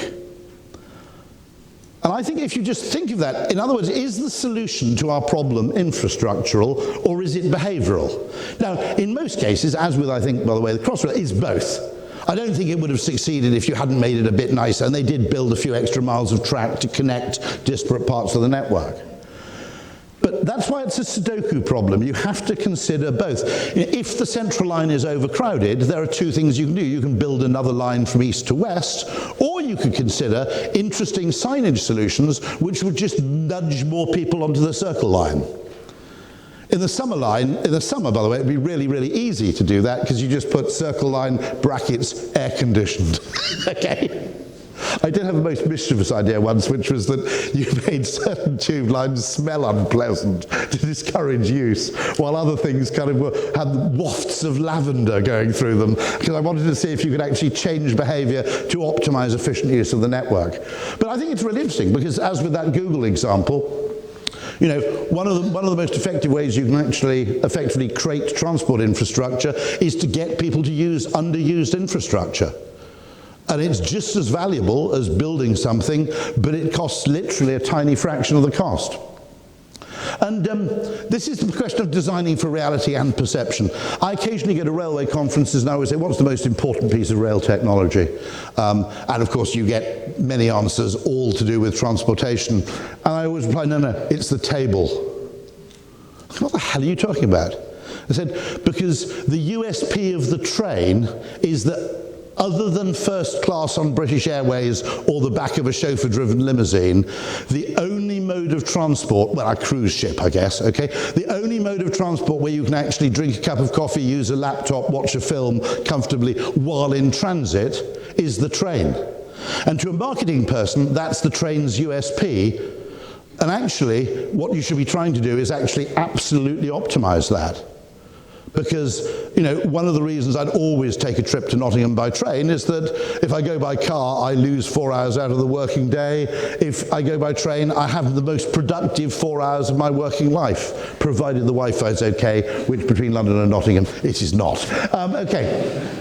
And I think if you just think of that, in other words, is the solution to our problem infrastructural, or is it behavioural? Now, in most cases, as with, I think, by the way, the Crossrail, is both. I don't think it would have succeeded if you hadn't made it a bit nicer, and they did build a few extra miles of track to connect disparate parts of the network. But that's why it's a Sudoku problem. You have to consider both. If the central line is overcrowded, there are two things you can do. You can build another line from east to west, or you could consider interesting signage solutions which would just nudge more people onto the Circle line. In the summer, by the way, it'd be really, really easy to do that, because you just put Circle line brackets air conditioned. Okay? I did have the most mischievous idea once, which was that you made certain tube lines smell unpleasant to discourage use, while other things kind of had wafts of lavender going through them, because I wanted to see if you could actually change behavior to optimize efficient use of the network. But I think it's really interesting, because as with that Google example, you know, one of the most effective ways you can actually effectively create transport infrastructure is to get people to use underused infrastructure. And it's just as valuable as building something, but it costs literally a tiny fraction of the cost. And this is the question of designing for reality and perception. I occasionally go to railway conferences and I always say, what's the most important piece of rail technology? And of course you get many answers, all to do with transportation. And I always reply, no, it's the table. What the hell are you talking about? I said, because the USP of the train is that other than first class on British Airways or the back of a chauffeur-driven limousine, the only mode of transport, well, a cruise ship, I guess, okay? The only mode of transport where you can actually drink a cup of coffee, use a laptop, watch a film comfortably while in transit is the train. And to a marketing person, that's the train's USP. And actually, what you should be trying to do is actually absolutely optimize that. Because, you know, one of the reasons I'd always take a trip to Nottingham by train is that if I go by car, I lose 4 hours out of the working day. If I go by train, I have the most productive 4 hours of my working life, provided the Wi-Fi is okay, which between London and Nottingham, it is not. Okay.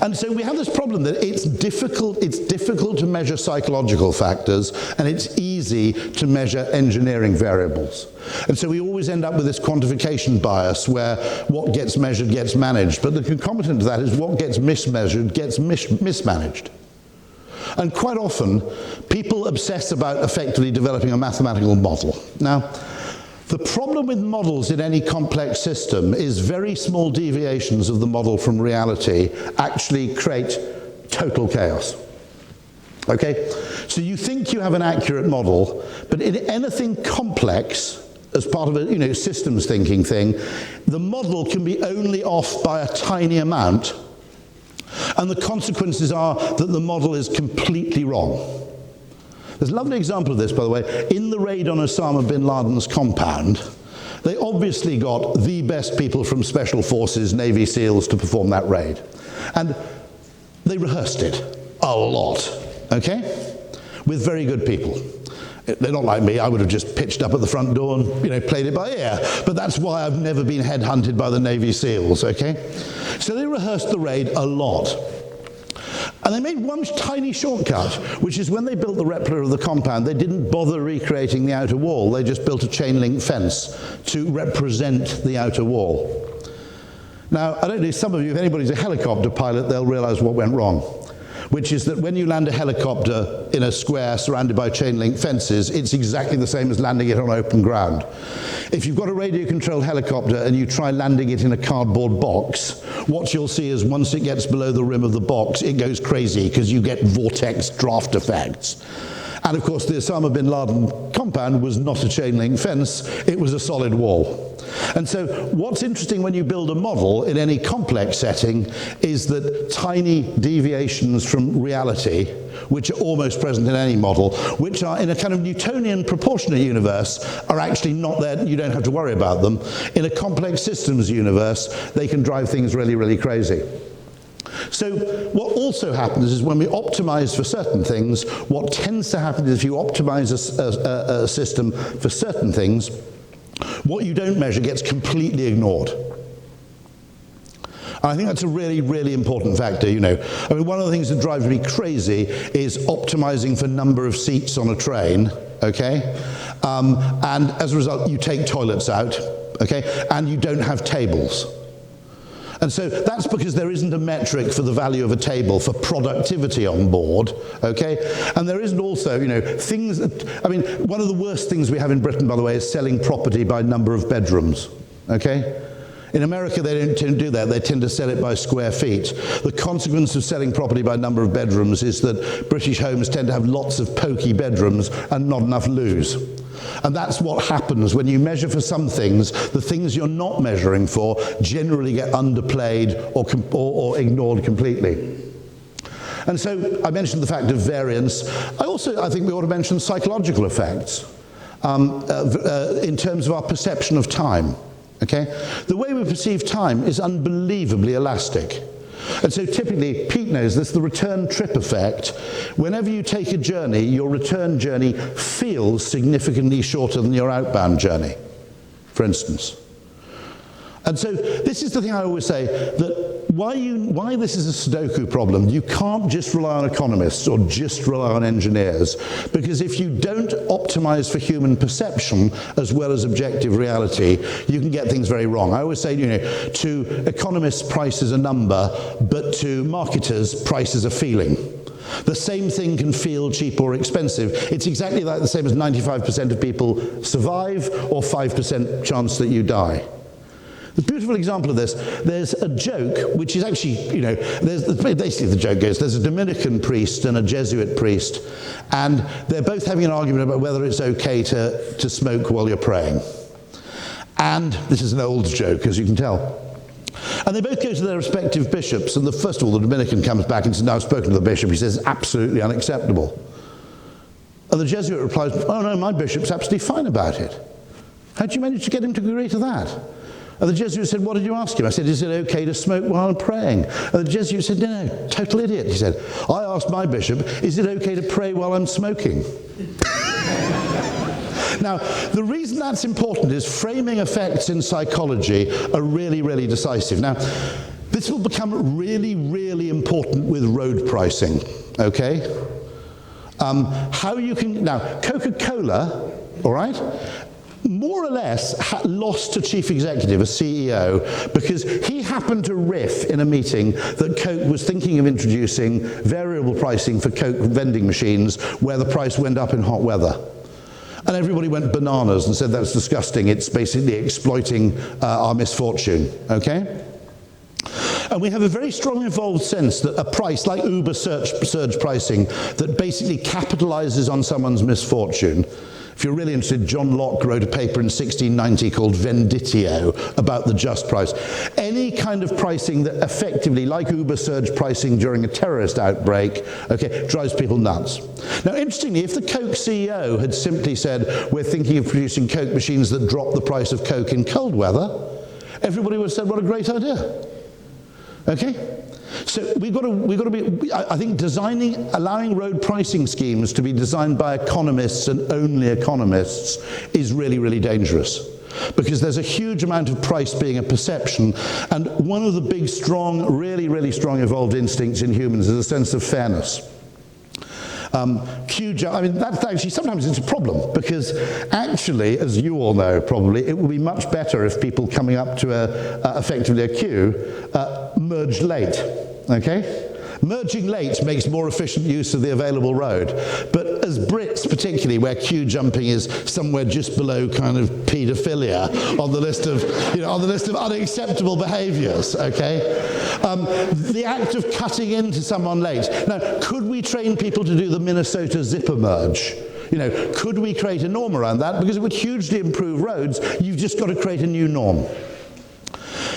And so we have this problem that it's difficult to measure psychological factors, and it's easy to measure engineering variables. And so we always end up with this quantification bias where what gets measured gets managed, but the concomitant to that is what gets mismeasured gets mismanaged. And quite often, people obsess about effectively developing a mathematical model. Now, the problem with models in any complex system is very small deviations of the model from reality actually create total chaos. Okay? So you think you have an accurate model, but in anything complex, as part of a systems thinking thing, the model can be only off by a tiny amount, and the consequences are that the model is completely wrong. There's a lovely example of this, by the way. In the raid on Osama bin Laden's compound, they obviously got the best people from Special Forces, Navy SEALs to perform that raid. And they rehearsed it a lot, okay? With very good people. They're not like me. I would have just pitched up at the front door and played it by ear. But that's why I've never been headhunted by the Navy SEALs, okay? So they rehearsed the raid a lot. And they made one tiny shortcut, which is when they built the replica of the compound, they didn't bother recreating the outer wall. They just built a chain link fence to represent the outer wall. Now, I don't know, some of you, if anybody's a helicopter pilot, they'll realize what went wrong. which is that when you land a helicopter in a square surrounded by chain link fences, it's exactly the same as landing it on open ground. If you've got a radio-controlled helicopter and you try landing it in a cardboard box, what you'll see is once it gets below the rim of the box, it goes crazy because you get vortex draft effects. And of course, the Osama bin Laden compound was not a chain link fence, it was a solid wall. And so what's interesting when you build a model in any complex setting is that tiny deviations from reality, which are almost present in any model, which are in a kind of Newtonian proportionate universe, are actually not there, you don't have to worry about them. In a complex systems universe, they can drive things really, really crazy. So what also happens is when we optimize for certain things, what tends to happen is if you optimize a system for certain things, what you don't measure gets completely ignored. I think that's a really, really important factor, you know. I mean, one of the things that drives me crazy is optimizing for number of seats on a train, okay? And as a result, you take toilets out, okay? And you don't have tables. And so that's because there isn't a metric for the value of a table for productivity on board, okay? And there isn't also, you know, things that, I mean, one of the worst things we have in Britain, by the way, is selling property by number of bedrooms, okay? In America, they don't tend to do that. They tend to sell it by square feet. The consequence of selling property by number of bedrooms is that British homes tend to have lots of pokey bedrooms and not enough loos. And that's what happens when you measure for some things. The things you're not measuring for generally get underplayed or ignored completely. And so I mentioned the fact of variance. I think we ought to mention psychological effects in terms of our perception of time. Okay? The way we perceive time is unbelievably elastic. And so typically, Pete knows this, the return trip effect. Whenever you take a journey, your return journey feels significantly shorter than your outbound journey, for instance. And so this is the thing I always say, that why this is a Sudoku problem. You can't just rely on economists or just rely on engineers, because if you don't optimize for human perception as well as objective reality, you can get things very wrong. I always say, you know, to economists, price is a number, but to marketers, price is a feeling. The same thing can feel cheap or expensive. It's exactly like the same as 95% of people survive or 5% chance that you die. The beautiful example of this, there's a joke, which is actually, you know, basically the joke goes, there's a Dominican priest and a Jesuit priest, and they're both having an argument about whether it's okay to smoke while you're praying. And this is an old joke, as you can tell. And they both go to their respective bishops, and first of all, the Dominican comes back and says, "Now I've spoken to the bishop." He says, "Absolutely unacceptable." And the Jesuit replies, "Oh no, my bishop's absolutely fine about it." How did you manage to get him to agree to that? And the Jesuit said, "What did you ask him?" I said, "Is it okay to smoke while I'm praying?" And the Jesuit said, "No, total idiot." He said, "I asked my bishop, is it okay to pray while I'm smoking?" Now, the reason that's important is framing effects in psychology are really, really decisive. Now, this will become really, really important with road pricing, okay? Now, Coca-Cola, all right, more or less lost a chief executive, a CEO, because he happened to riff in a meeting that Coke was thinking of introducing variable pricing for Coke vending machines where the price went up in hot weather. And everybody went bananas and said that's disgusting, it's basically exploiting our misfortune, okay? And we have a very strong involved sense that a price like Uber surge pricing that basically capitalizes on someone's misfortune. If you're really interested, John Locke wrote a paper in 1690 called Venditio about the just price. Any kind of pricing that effectively, like Uber surge pricing during a terrorist outbreak, okay, drives people nuts. Now, interestingly, if the Coke CEO had simply said, "We're thinking of producing Coke machines that drop the price of Coke in cold weather," everybody would have said, "What a great idea." Okay? So we've got to be, I think, allowing road pricing schemes to be designed by economists and only economists is really, really dangerous. Because there's a huge amount of price being a perception, and one of the big, strong, really, really strong evolved instincts in humans is a sense of fairness. I mean, that's actually, sometimes it's a problem, because actually, as you all know probably, it would be much better if people coming up to effectively a queue merged late, okay? Merging late makes more efficient use of the available road. But as Brits particularly, where queue jumping is somewhere just below kind of paedophilia on the list of, on the list of unacceptable behaviours, okay? The act of cutting into someone late. Now, could we train people to do the Minnesota zipper merge? Could we create a norm around that? Because it would hugely improve roads. You've just got to create a new norm.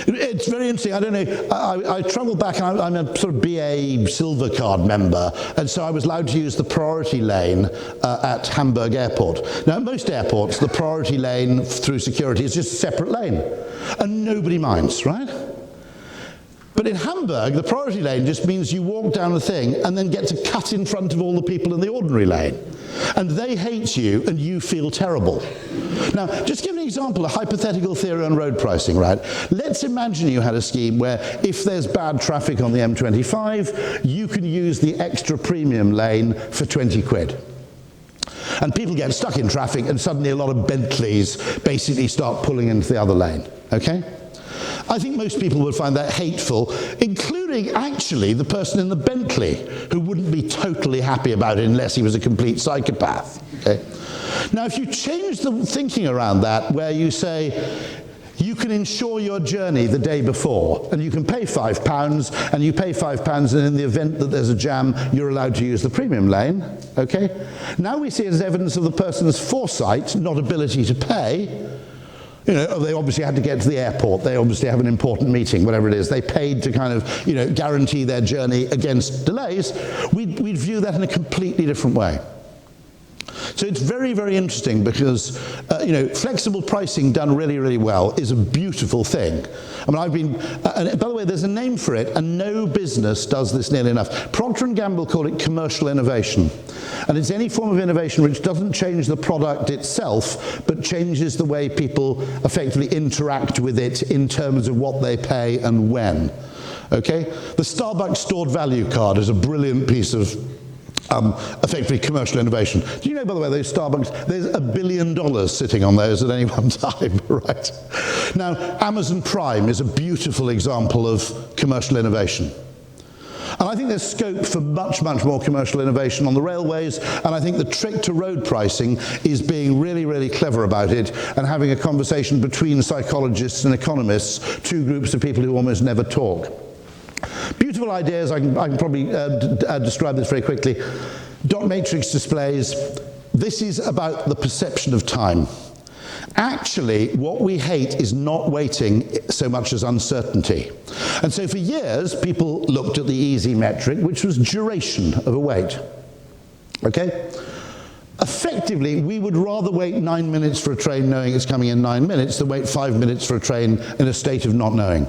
It's very interesting. I don't know. I travel back, and I'm a sort of BA Silver Card member, and so I was allowed to use the priority lane at Hamburg Airport. Now, at most airports, the priority lane through security is just a separate lane, and nobody minds, right? But in Hamburg, the priority lane just means you walk down the thing and then get to cut in front of all the people in the ordinary lane. And they hate you and you feel terrible. Now, just give an example, a hypothetical theory on road pricing, right? Let's imagine you had a scheme where if there's bad traffic on the M25, you can use the extra premium lane for 20 quid. And people get stuck in traffic and suddenly a lot of Bentleys basically start pulling into the other lane, okay? I think most people would find that hateful, including actually the person in the Bentley, who wouldn't be totally happy about it unless he was a complete psychopath. Okay? Now, if you change the thinking around that, where you say, you can insure your journey the day before, and you can pay £5, and you pay £5, and in the event that there's a jam, you're allowed to use the premium lane, okay? Now we see it as evidence of the person's foresight, not ability to pay. They obviously had to get to the airport. They obviously have an important meeting, whatever it is. They paid to kind of, guarantee their journey against delays. We'd view that in a completely different way. So it's very, very interesting because, flexible pricing done really, really well is a beautiful thing. I mean, and by the way, there's a name for it, and no business does this nearly enough. Procter & Gamble call it commercial innovation. And it's any form of innovation which doesn't change the product itself, but changes the way people effectively interact with it in terms of what they pay and when. Okay? The Starbucks stored value card is a brilliant piece of effectively commercial innovation. Do you know, by the way, those Starbucks, there's $1 billion sitting on those at any one time, right? Now, Amazon Prime is a beautiful example of commercial innovation. And I think there's scope for much, much more commercial innovation on the railways, and I think the trick to road pricing is being really, really clever about it and having a conversation between psychologists and economists, two groups of people who almost never talk. Beautiful ideas. I can probably describe this very quickly. Dot matrix displays. This is about the perception of time. Actually, what we hate is not waiting so much as uncertainty. And so for years, people looked at the easy metric, which was duration of a wait. Okay? Effectively, we would rather wait 9 minutes for a train knowing it's coming in 9 minutes than wait 5 minutes for a train in a state of not knowing.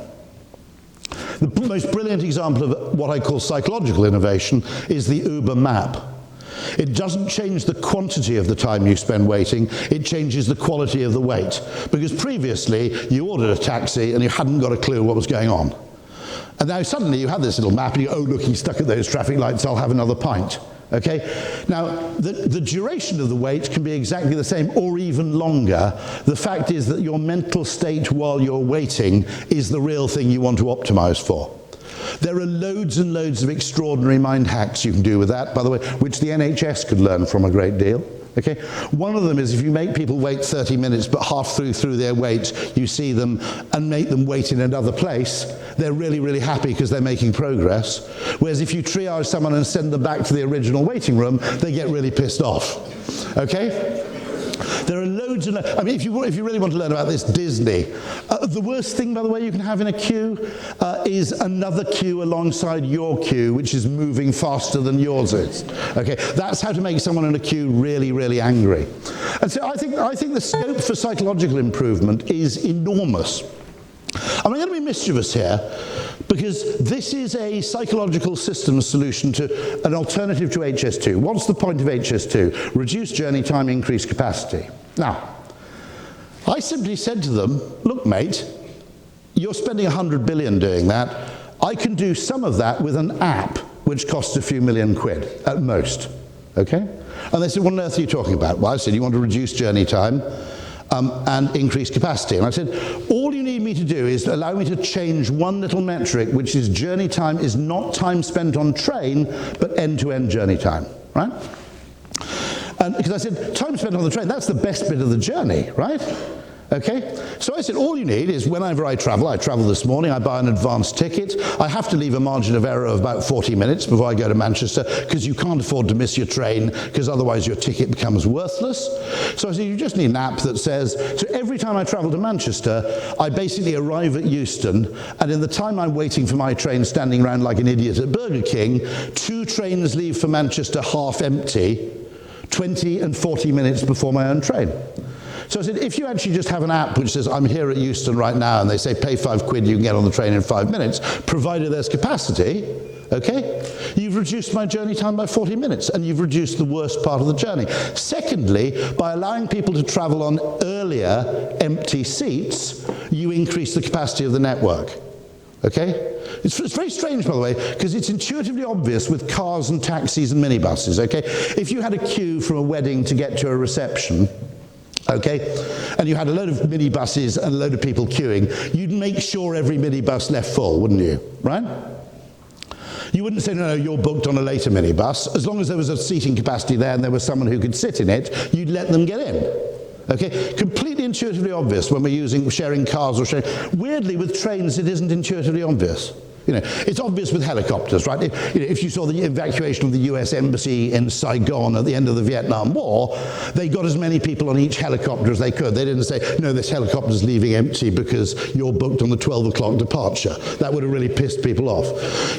The most brilliant example of what I call psychological innovation is the Uber map. It doesn't change the quantity of the time you spend waiting, it changes the quality of the wait. Because previously, you ordered a taxi and you hadn't got a clue what was going on. And now suddenly you have this little map and you go, oh look, he's stuck at those traffic lights, I'll have another pint. Okay? Now, the duration of the wait can be exactly the same or even longer. The fact is that your mental state while you're waiting is the real thing you want to optimize for. There are loads and loads of extraordinary mind hacks you can do with that, by the way, which the NHS could learn from a great deal. Okay? One of them is if you make people wait 30 minutes, but half through their wait, you see them and make them wait in another place, they're really, really happy because they're making progress. Whereas if you triage someone and send them back to the original waiting room, they get really pissed off. Okay? There are loads and I mean, if you really want to learn about this, Disney. The worst thing, by the way, you can have in a queue is another queue alongside your queue, which is moving faster than yours is. Okay, that's how to make someone in a queue really, really angry. And so I think the scope for psychological improvement is enormous. I'm going to be mischievous here, because this is a psychological systems solution to an alternative to HS2. What's the point of HS2? Reduce journey time, increase capacity. Now, I simply said to them, look mate, you're spending 100 billion doing that. I can do some of that with an app which costs a few million quid at most. Okay? And they said, what on earth are you talking about? Well, I said, you want to reduce journey time and increase capacity. And I said, all you need need me to do is allow me to change one little metric, which is journey time is not time spent on train, but end-to-end journey time, right? And because I said, time spent on the train, that's the best bit of the journey, right? Okay, so I said all you need is whenever I travel this morning, I buy an advance ticket. I have to leave a margin of error of about 40 minutes before I go to Manchester, because you can't afford to miss your train, because otherwise your ticket becomes worthless. So I said you just need an app that says, so every time I travel to Manchester, I basically arrive at Euston, and in the time I'm waiting for my train standing around like an idiot at Burger King, 2 trains leave for Manchester half empty, 20 and 40 minutes before my own train. So I said, if you actually just have an app which says, I'm here at Euston right now, and they say, pay £5, you can get on the train in 5 minutes, provided there's capacity, okay, you've reduced my journey time by 40 minutes, and you've reduced the worst part of the journey. Secondly, by allowing people to travel on earlier empty seats, you increase the capacity of the network. Okay? It's very strange, by the way, because it's intuitively obvious with cars and taxis and minibuses, okay? If you had a queue from a wedding to get to a reception, okay, and you had a load of minibuses and a load of people queuing, you'd make sure every minibus left full, wouldn't you? Right? You wouldn't say, no, you're booked on a later minibus. As long as there was a seating capacity there and there was someone who could sit in it, you'd let them get in. Okay, completely intuitively obvious when we're sharing cars or sharing. Weirdly, with trains, it isn't intuitively obvious. You know, it's obvious with helicopters, right? If you saw the evacuation of the US Embassy in Saigon at the end of the Vietnam War, they got as many people on each helicopter as they could. They didn't say, no, this helicopter's leaving empty because you're booked on the 12 o'clock departure. That would have really pissed people off.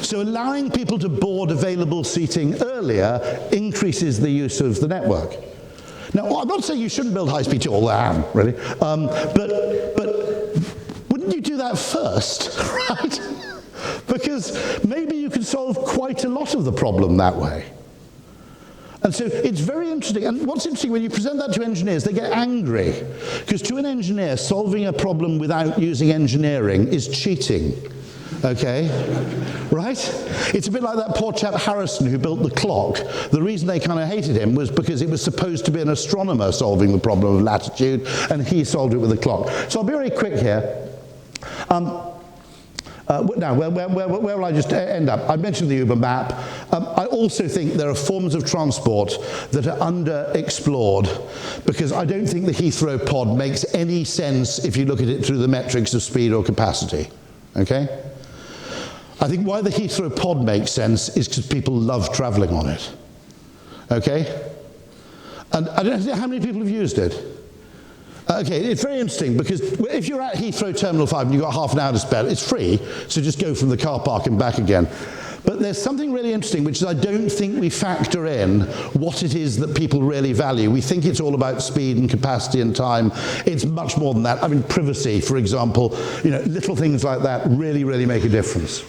So allowing people to board available seating earlier increases the use of the network. Now, I'm not saying you shouldn't build high-speed, although I am, really. But wouldn't you do that first, right? Because maybe you could solve quite a lot of the problem that way. And so it's very interesting. And what's interesting, when you present that to engineers, they get angry. Because to an engineer, solving a problem without using engineering is cheating. Okay? Right? It's a bit like that poor chap Harrison who built the clock. The reason they kind of hated him was because it was supposed to be an astronomer solving the problem of latitude, and he solved it with a clock. So I'll be very quick here. Now, where will I just end up? I mentioned the Uber map. I also think there are forms of transport that are underexplored, because I don't think the Heathrow pod makes any sense if you look at it through the metrics of speed or capacity. Okay? I think why the Heathrow pod makes sense is because people love travelling on it. Okay? And I don't know how many people have used it. Okay, it's very interesting, because if you're at Heathrow Terminal 5 and you've got half an hour to spare, it's free, so just go from the car park and back again. But there's something really interesting, which is I don't think we factor in what it is that people really value. We think it's all about speed and capacity and time. It's much more than that. I mean, privacy, for example, you know, little things like that really, really make a difference.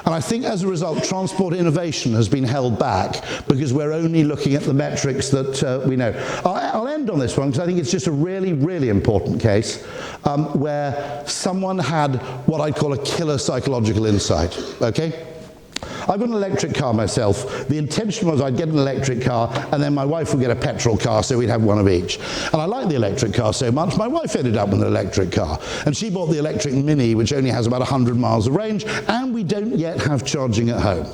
And I think as a result, transport innovation has been held back because we're only looking at the metrics that we know. I'll end on this one because I think it's just a really, really important case where someone had what I'd call a killer psychological insight, okay? I've got an electric car myself. The intention was I'd get an electric car and then my wife would get a petrol car, so we'd have one of each. And I like the electric car so much, my wife ended up with an electric car. And she bought the electric Mini, which only has about 100 miles of range, and we don't yet have charging at home.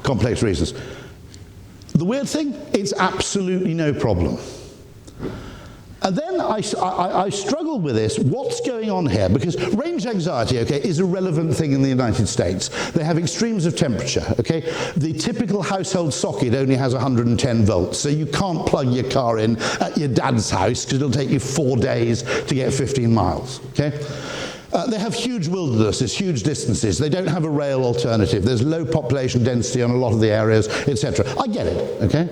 Complex reasons. The weird thing, it's absolutely no problem. And then I struggled with this. What's going on here? Because range anxiety, okay, is a relevant thing in the United States. They have extremes of temperature, okay? The typical household socket only has 110 volts, so you can't plug your car in at your dad's house because it'll take you 4 days to get 15 miles, okay? They have huge wildernesses, huge distances. They don't have a rail alternative. There's low population density on a lot of the areas, etc. I get it, okay?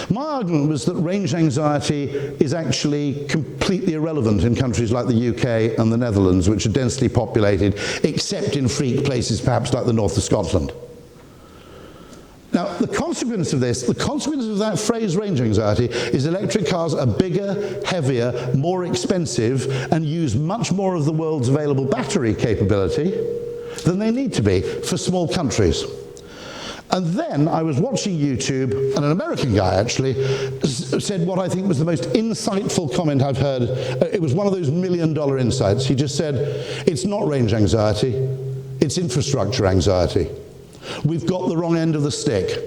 My argument was that range anxiety is actually completely irrelevant in countries like the UK and the Netherlands, which are densely populated, except in freak places perhaps like the north of Scotland. Now, the consequence of this, the consequence of that phrase range anxiety, is electric cars are bigger, heavier, more expensive, and use much more of the world's available battery capability than they need to be for small countries. And then I was watching YouTube, and an American guy actually said what I think was the most insightful comment I've heard. It was one of those $1 million insights. He just said, it's not range anxiety, it's infrastructure anxiety. We've got the wrong end of the stick.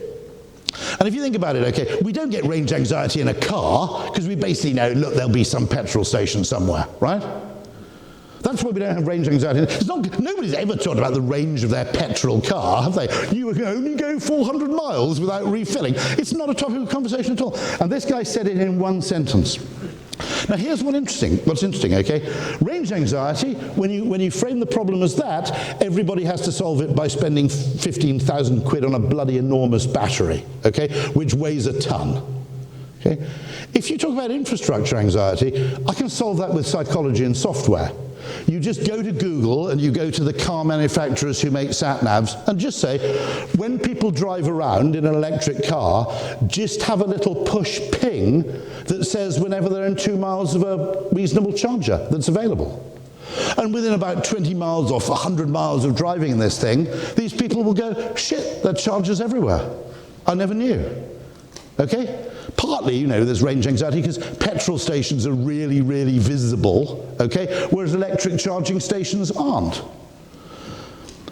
And if you think about it, okay, we don't get range anxiety in a car, because we basically know, look, there'll be some petrol station somewhere, right? That's why we don't have range anxiety. Nobody's ever talked about the range of their petrol car, have they? You can only go 400 miles without refilling. It's not a topic of conversation at all. And this guy said it in one sentence. Now here's what's interesting, okay? Range anxiety, when you frame the problem as that, everybody has to solve it by spending 15,000 quid on a bloody enormous battery, okay, which weighs a ton. Okay? If you talk about infrastructure anxiety, I can solve that with psychology and software. You just go to Google and you go to the car manufacturers who make sat-navs and just say, when people drive around in an electric car, just have a little push ping that says whenever they're in 2 miles of a reasonable charger that's available. And within about 20 miles or 100 miles of driving in this thing, these people will go, shit, there are chargers everywhere. I never knew. Okay? Partly, you know, there's range anxiety because petrol stations are really, really visible, okay, whereas electric charging stations aren't.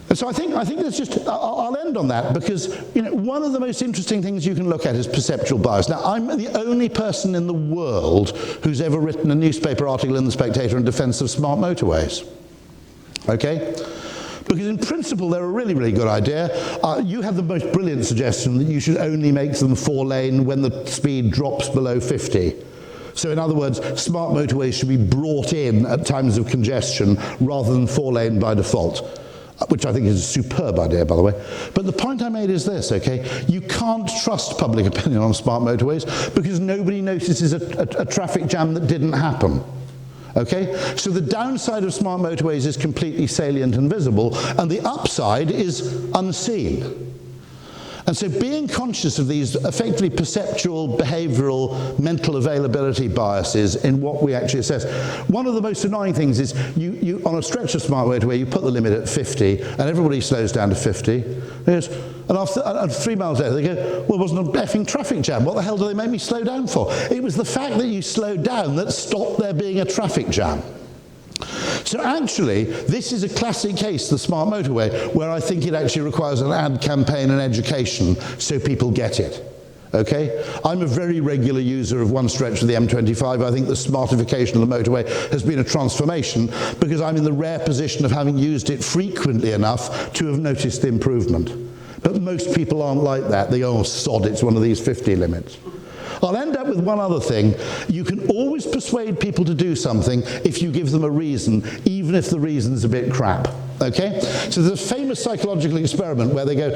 And so I think there's just, I'll end on that because, you know, one of the most interesting things you can look at is perceptual bias. Now, I'm the only person in the world who's ever written a newspaper article in The Spectator in defense of smart motorways, okay? Because in principle, they're a really, really good idea. You have the most brilliant suggestion that you should only make them 4-lane when the speed drops below 50. So in other words, smart motorways should be brought in at times of congestion rather than 4-lane by default, which I think is a superb idea, by the way. But the point I made is this, okay? You can't trust public opinion on smart motorways because nobody notices a traffic jam that didn't happen. Okay? So the downside of smart motorways is completely salient and visible, and the upside is unseen. And so being conscious of these effectively perceptual, behavioral, mental availability biases in what we actually assess. One of the most annoying things is you on a stretch of smart motorway, you put the limit at 50, and everybody slows down to 50. And after 3 miles later, they go, well, it wasn't a effing traffic jam. What the hell do they make me slow down for? It was the fact that you slowed down that stopped there being a traffic jam. So actually, this is a classic case, the smart motorway, where I think it actually requires an ad campaign and education so people get it. Okay? I'm a very regular user of one stretch of the M25. I think the smartification of the motorway has been a transformation because I'm in the rare position of having used it frequently enough to have noticed the improvement. But most people aren't like that. They go, oh, sod, it's one of these 50 limits. I'll end up with one other thing. You can always persuade people to do something if you give them a reason, even if the reason's a bit crap. Okay? So there's a famous psychological experiment where they go,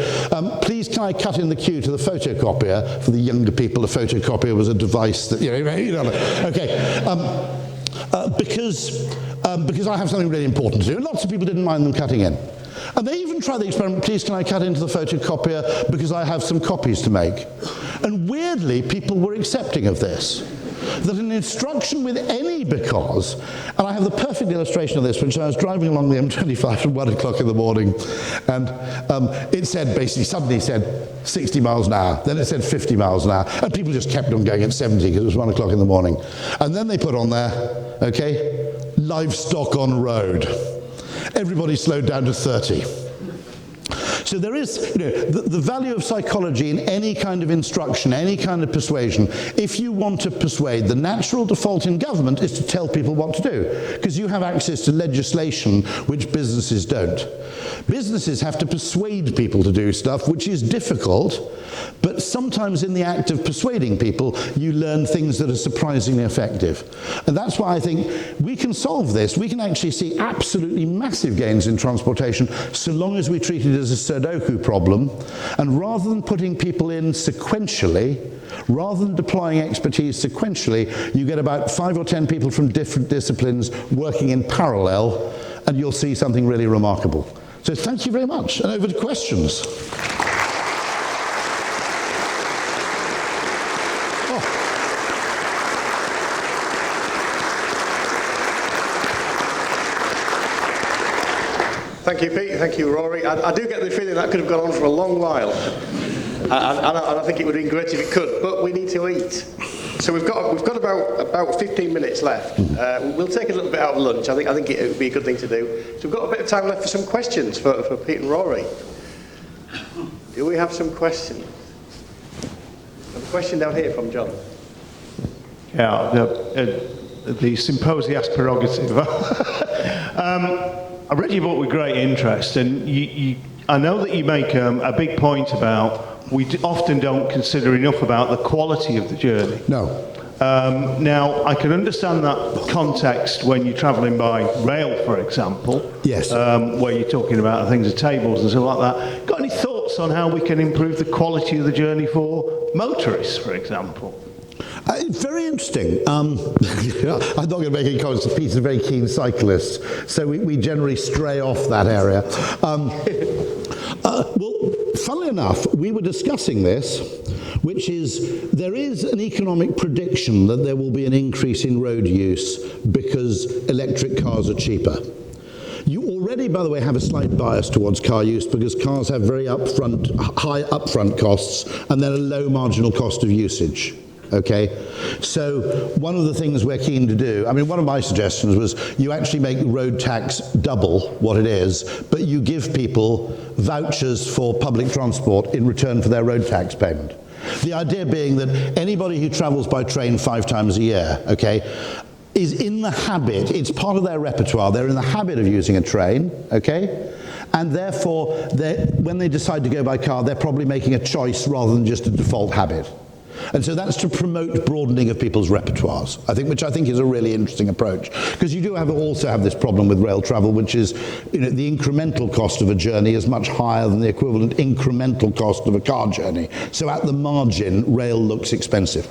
please can I cut in the queue to the photocopier? For the younger people, a photocopier was a device that, okay. Because I have something really important to do. And lots of people didn't mind them cutting in. And they even tried the experiment, please can I cut into the photocopier because I have some copies to make. And weirdly, people were accepting of this. That an instruction with any because, and I have the perfect illustration of this, which I was driving along the M25 at 1 o'clock in the morning, and it said, basically, suddenly said 60 miles an hour, then it said 50 miles an hour, and people just kept on going at 70 because it was 1 o'clock in the morning. And then they put on there, okay, livestock on road. Everybody slowed down to 30. So there is, the value of psychology in any kind of instruction, any kind of persuasion. If you want to persuade, the natural default in government is to tell people what to do, because you have access to legislation which businesses don't. Businesses have to persuade people to do stuff, which is difficult, but sometimes in the act of persuading people, you learn things that are surprisingly effective. And that's why I think we can solve this. We can actually see absolutely massive gains in transportation so long as we treat it as a Sudoku problem, and rather than putting people in sequentially, rather than deploying expertise sequentially, you get about 5 or 10 people from different disciplines working in parallel, and you'll see something really remarkable. So thank you very much, and over to questions. Thank you, Pete. Thank you, Rory. I do get the feeling that could have gone on for a long while. And I think it would have been great if it could, but we need to eat. So we've got about 15 minutes left. We'll take a little bit out of lunch. I think it would be a good thing to do. So we've got a bit of time left for some questions for Pete and Rory. Do we have some questions? A question down here from John. Yeah, the symposia's prerogative. I read your book with great interest, and I know that you make a big point about we often don't consider enough about the quality of the journey. No. Now, I can understand that context when you're travelling by rail, for example. Yes. Where you're talking about things of tables and stuff like that. Got any thoughts on how we can improve the quality of the journey for motorists, for example? Very interesting. I'm not going to make any comments. Pete's a very keen cyclist, so we generally stray off that area. Well, funnily enough, we were discussing this, which is there is an economic prediction that there will be an increase in road use because electric cars are cheaper. You already, by the way, have a slight bias towards car use because cars have very high upfront costs and then a low marginal cost of usage. Okay, so one of the things we're keen to do, I mean, one of my suggestions was you actually make road tax double what it is, but you give people vouchers for public transport in return for their road tax payment. The idea being that anybody who travels by train 5 times a year, okay, is in the habit, it's part of their repertoire, they're in the habit of using a train, okay? And therefore, when they decide to go by car, they're probably making a choice rather than just a default habit. And so that's to promote broadening of people's repertoires, which I think is a really interesting approach. Because you do also have this problem with rail travel, which is, the incremental cost of a journey is much higher than the equivalent incremental cost of a car journey. So at the margin, rail looks expensive.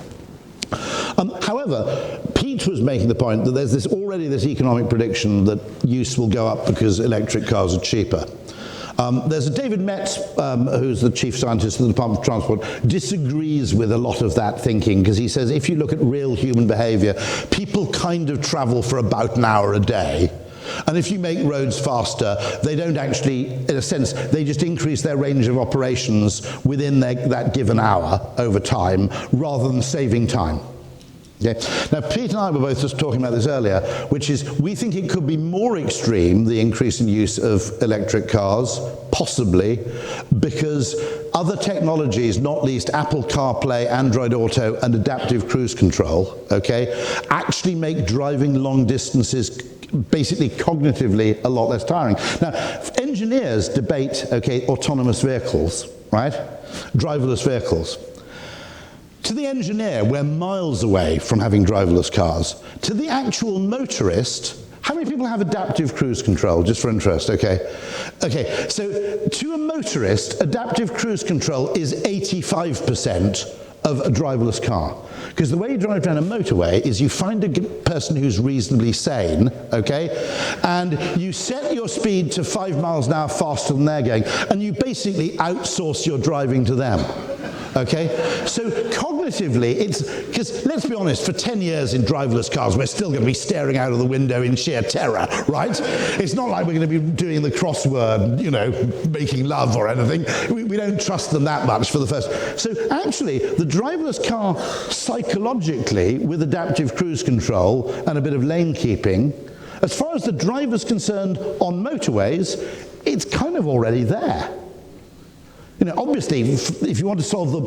However, Pete was making the point that there's already this economic prediction that use will go up because electric cars are cheaper. There's a David Metz, who's the chief scientist of the Department of Transport, disagrees with a lot of that thinking because he says if you look at real human behaviour, people kind of travel for about an hour a day. And if you make roads faster, they don't actually, in a sense, they just increase their range of operations within that given hour over time rather than saving time. Okay. Now, Pete and I were both just talking about this earlier, which is we think it could be more extreme, the increase in use of electric cars, possibly, because other technologies, not least Apple CarPlay, Android Auto, and adaptive cruise control, okay, actually make driving long distances basically cognitively a lot less tiring. Now, engineers debate, okay, autonomous vehicles, right? Driverless vehicles. To the engineer, we're miles away from having driverless cars. To the actual motorist, how many people have adaptive cruise control, just for interest, okay? Okay, so to a motorist, adaptive cruise control is 85% of a driverless car. Because the way you drive down a motorway is you find a person who's reasonably sane, okay? And you set your speed to 5 miles an hour faster than they're going, and you basically outsource your driving to them. Okay, so cognitively, it's because let's be honest, for 10 years in driverless cars, we're still going to be staring out of the window in sheer terror, right? It's not like we're going to be doing the crossword, making love or anything. We don't trust them that much for the first. So actually, the driverless car, psychologically, with adaptive cruise control and a bit of lane keeping, as far as the driver's concerned on motorways, it's kind of already there. Obviously, if you want to solve the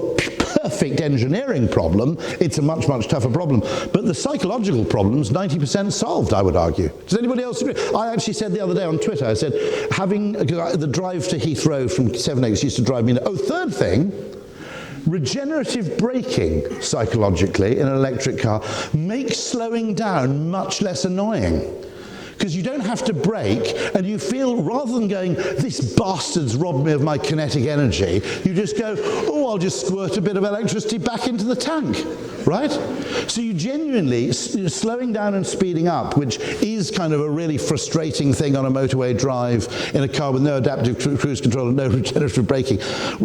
perfect engineering problem, it's a much, much tougher problem. But the psychological problem's 90% solved, I would argue. Does anybody else agree? I actually said the other day on Twitter, I said, having the drive to Heathrow from 7X used to drive me. Third thing, regenerative braking, psychologically, in an electric car, makes slowing down much less annoying. Because you don't have to brake, and you feel, rather than going, this bastard's robbed me of my kinetic energy, you just go, I'll just squirt a bit of electricity back into the tank, right? So you genuinely, slowing down and speeding up, which is kind of a really frustrating thing on a motorway drive in a car with no adaptive cruise control and no regenerative braking. I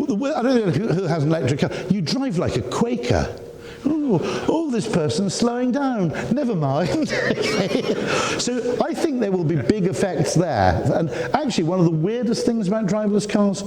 don't know who has an electric car. You drive like a Quaker. Oh, this person's slowing down. Never mind. So I think there will be big effects there. And actually, one of the weirdest things about driverless cars,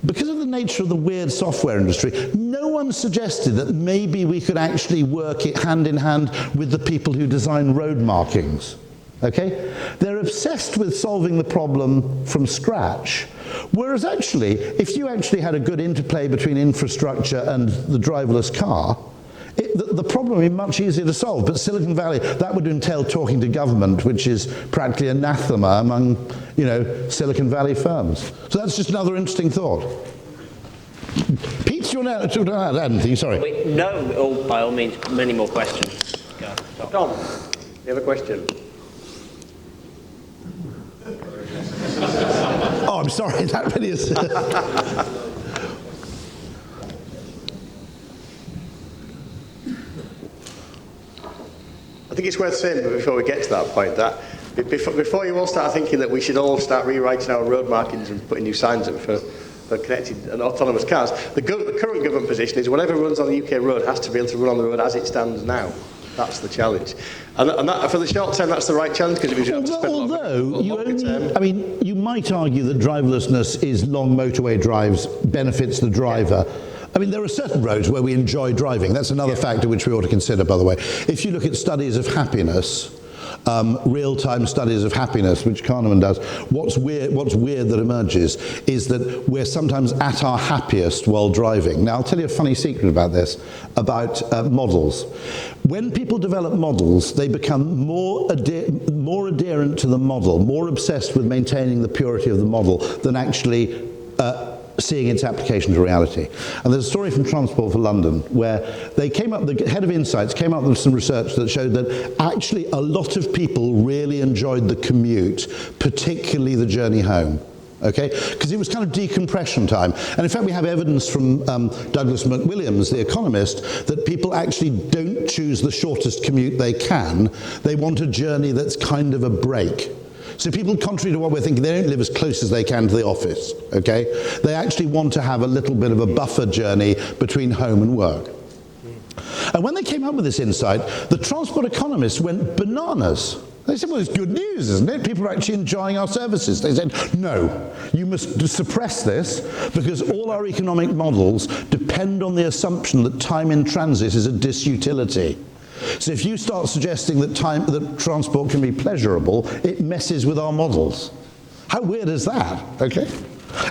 because of the nature of the weird software industry, no one suggested that maybe we could actually work it hand in hand with the people who design road markings. Okay? They're obsessed with solving the problem from scratch. Whereas actually, if you actually had a good interplay between infrastructure and the driverless car, the problem would be much easier to solve. But Silicon Valley, that would entail talking to government, which is practically anathema among, Silicon Valley firms. So that's just another interesting thought. Pete, do you want to add anything? Sorry. Wait, no, by all means, many more questions. Go. Tom, you have a question? Oh, I'm sorry, that really is... I think it's worth saying before we get to that point that before you all start thinking that we should all start rewriting our road markings and putting new signs up for connected and autonomous cars, the current government position is whatever runs on the UK road has to be able to run on the road as it stands now. That's the challenge. And that, for the short term, that's the right challenge, because if you have to spend although you might argue that driverlessness is long motorway drives benefits the driver. Yeah. I mean, there are certain roads where we enjoy driving. That's another factor which we ought to consider, by the way. If you look at studies of happiness, real-time studies of happiness, which Kahneman does, what's weird that emerges is that we're sometimes at our happiest while driving. Now, I'll tell you a funny secret about this, about models. When people develop models, they become more adherent to the model, more obsessed with maintaining the purity of the model than actually seeing its application to reality. And there's a story from Transport for London where they the head of Insights came up with some research that showed that actually a lot of people really enjoyed the commute, particularly the journey home. Okay, because it was kind of decompression time. And in fact, we have evidence from Douglas McWilliams, the economist, that people actually don't choose the shortest commute they can. They want a journey that's kind of a break. So people, contrary to what we're thinking, they don't live as close as they can to the office, okay? They actually want to have a little bit of a buffer journey between home and work. And when they came up with this insight, the transport economists went bananas. They said, well, it's good news, isn't it? People are actually enjoying our services. They said, no, you must suppress this because all our economic models depend on the assumption that time in transit is a disutility. So if you start suggesting that transport can be pleasurable, it messes with our models. How weird is that? Okay.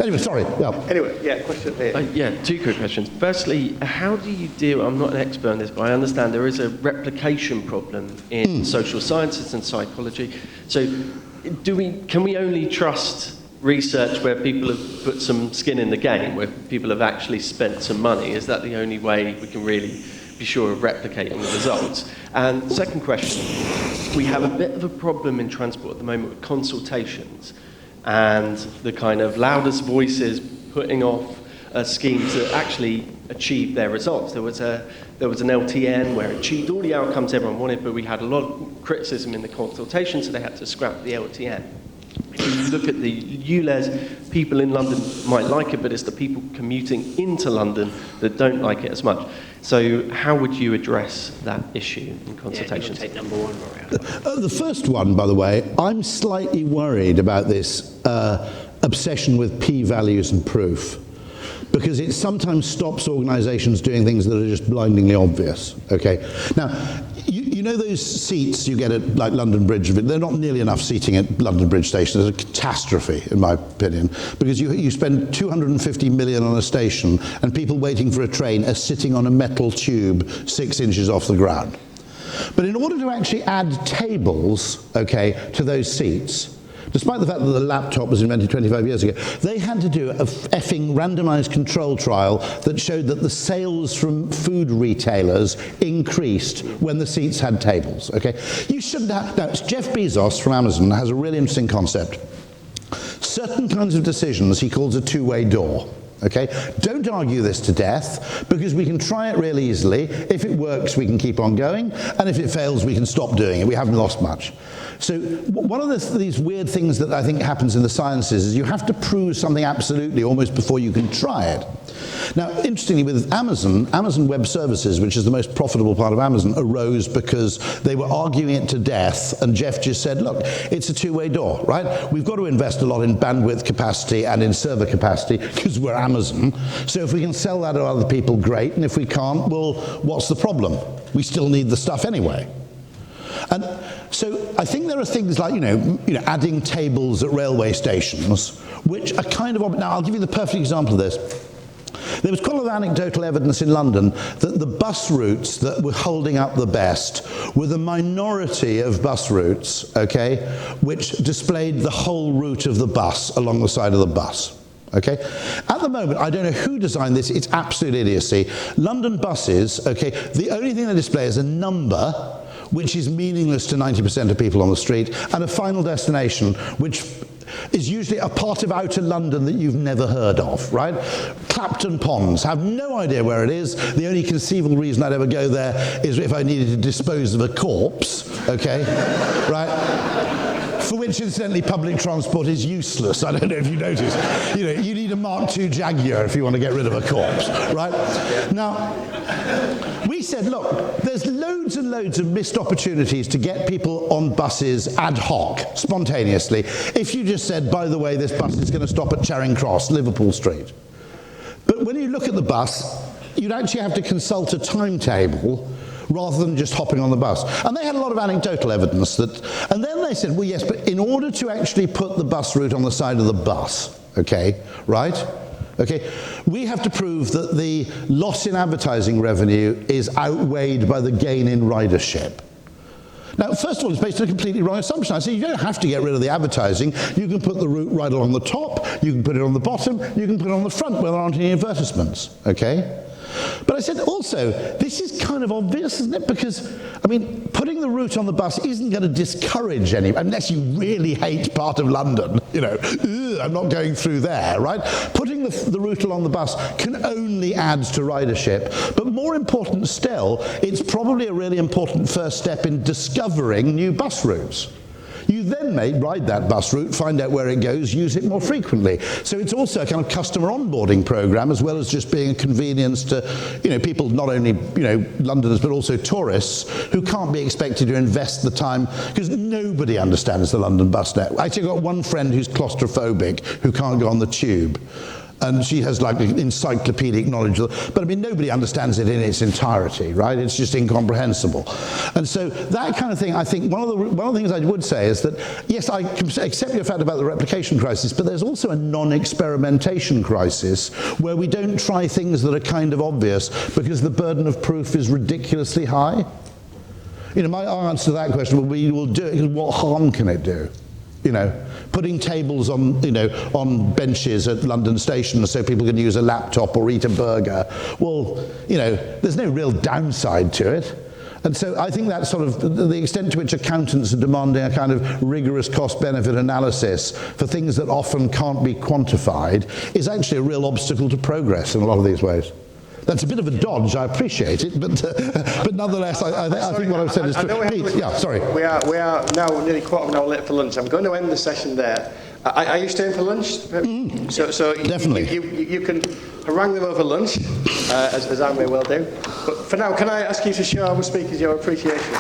Anyway, sorry. Yeah. Anyway, question here. Two quick questions. Firstly, how do you deal, I'm not an expert on this, but I understand there is a replication problem in social sciences and psychology. So can we only trust research where people have put some skin in the game, where people have actually spent some money? Is that the only way we can really be sure of replicating the results? And second question, we have a bit of a problem in transport at the moment with consultations and the kind of loudest voices putting off schemes that actually achieve their results. There was an LTN where it achieved all the outcomes everyone wanted, but we had a lot of criticism in the consultation, so they had to scrap the LTN. If you look at the ULEZ, people in London might like it, but it's the people commuting into London that don't like it as much. So how would you address that issue in consultations? Take number one, Rory. The first one, by the way, I'm slightly worried about this obsession with p-values and proof, because it sometimes stops organisations doing things that are just blindingly obvious. Okay. Now, you know those seats you get at like London Bridge? They're not nearly enough seating at London Bridge Station. It's a catastrophe, in my opinion, because you spend 250 million on a station, and people waiting for a train are sitting on a metal tube 6 inches off the ground. But in order to actually add tables, okay, to those seats, despite the fact that the laptop was invented 25 years ago, they had to do a effing randomized control trial that showed that the sales from food retailers increased when the seats had tables, okay? You shouldn't have... Now, Jeff Bezos from Amazon has a really interesting concept. Certain kinds of decisions he calls a two-way door, Okay? Don't argue this to death, because we can try it real easily. If it works, we can keep on going, and if it fails, we can stop doing it. We haven't lost much. So one of these weird things that I think happens in the sciences is you have to prove something absolutely almost before you can try it. Now, interestingly, with Amazon Web Services, which is the most profitable part of Amazon, arose because they were arguing it to death, and Jeff just said, look, it's a two-way door, right? We've got to invest a lot in bandwidth capacity and in server capacity because we're Amazon. So if we can sell that to other people, great, and if we can't, well, what's the problem? We still need the stuff anyway. And so I think there are things like, adding tables at railway stations, which are kind of, now I'll give you the perfect example of this. There was quite a lot of anecdotal evidence in London that the bus routes that were holding up the best were the minority of bus routes, okay, which displayed the whole route of the bus along the side of the bus. Okay? At the moment, I don't know who designed this, it's absolute idiocy. London buses, okay, the only thing they display is a number, which is meaningless to 90% of people on the street, and a final destination, which is usually a part of outer London that you've never heard of, right? Clapton Ponds, have no idea where it is. The only conceivable reason I'd ever go there is if I needed to dispose of a corpse, okay? Right? For which, incidentally, public transport is useless. I don't know if you noticed. You need a Mark II Jaguar if you want to get rid of a corpse, right? Now, we said, look, there's loads and loads of missed opportunities to get people on buses ad hoc, spontaneously, if you just said, by the way, this bus is going to stop at Charing Cross, Liverpool Street. But when you look at the bus, you'd actually have to consult a timetable rather than just hopping on the bus. And they had a lot of anecdotal evidence that, and then they said, well, yes, but in order to actually put the bus route on the side of the bus, okay, right? Okay, we have to prove that the loss in advertising revenue is outweighed by the gain in ridership. Now, first of all, it's based on a completely wrong assumption. I say you don't have to get rid of the advertising. You can put the route right along the top, you can put it on the bottom, you can put it on the front where there aren't any advertisements, okay? But I said also, this is kind of obvious, isn't it? Because, I mean, putting the route on the bus isn't going to discourage any, unless you really hate part of London, I'm not going through there, right? Putting the route along the bus can only add to ridership. But more important still, it's probably a really important first step in discovering new bus routes. You then may ride that bus route, find out where it goes, use it more frequently. So it's also a kind of customer onboarding program, as well as just being a convenience to, people, not only, Londoners, but also tourists who can't be expected to invest the time, because nobody understands the London bus network. I actually got one friend who's claustrophobic, who can't go on the tube. And she has like encyclopedic knowledge, but I mean, nobody understands it in its entirety, right? It's just incomprehensible. And so that kind of thing, I think one of the things I would say is that, yes, I accept your fact about the replication crisis, but there's also a non-experimentation crisis where we don't try things that are kind of obvious because the burden of proof is ridiculously high. My answer to that question will be, we'll do it because what harm can it do? Putting tables on, on benches at London Station so people can use a laptop or eat a burger. Well, there's no real downside to it. And so I think that's sort of the extent to which accountants are demanding a kind of rigorous cost-benefit analysis for things that often can't be quantified is actually a real obstacle to progress in a lot of these ways. That's a bit of a dodge, I appreciate it, but nonetheless, I think what I've said is true. Pete, yeah, sorry. We are now nearly quarter of an hour late for lunch. I'm going to end the session there. Are you staying for lunch? Mm-hmm. So definitely. You can harangue them over lunch, as I may well do. But for now, can I ask you to show our speakers your appreciation?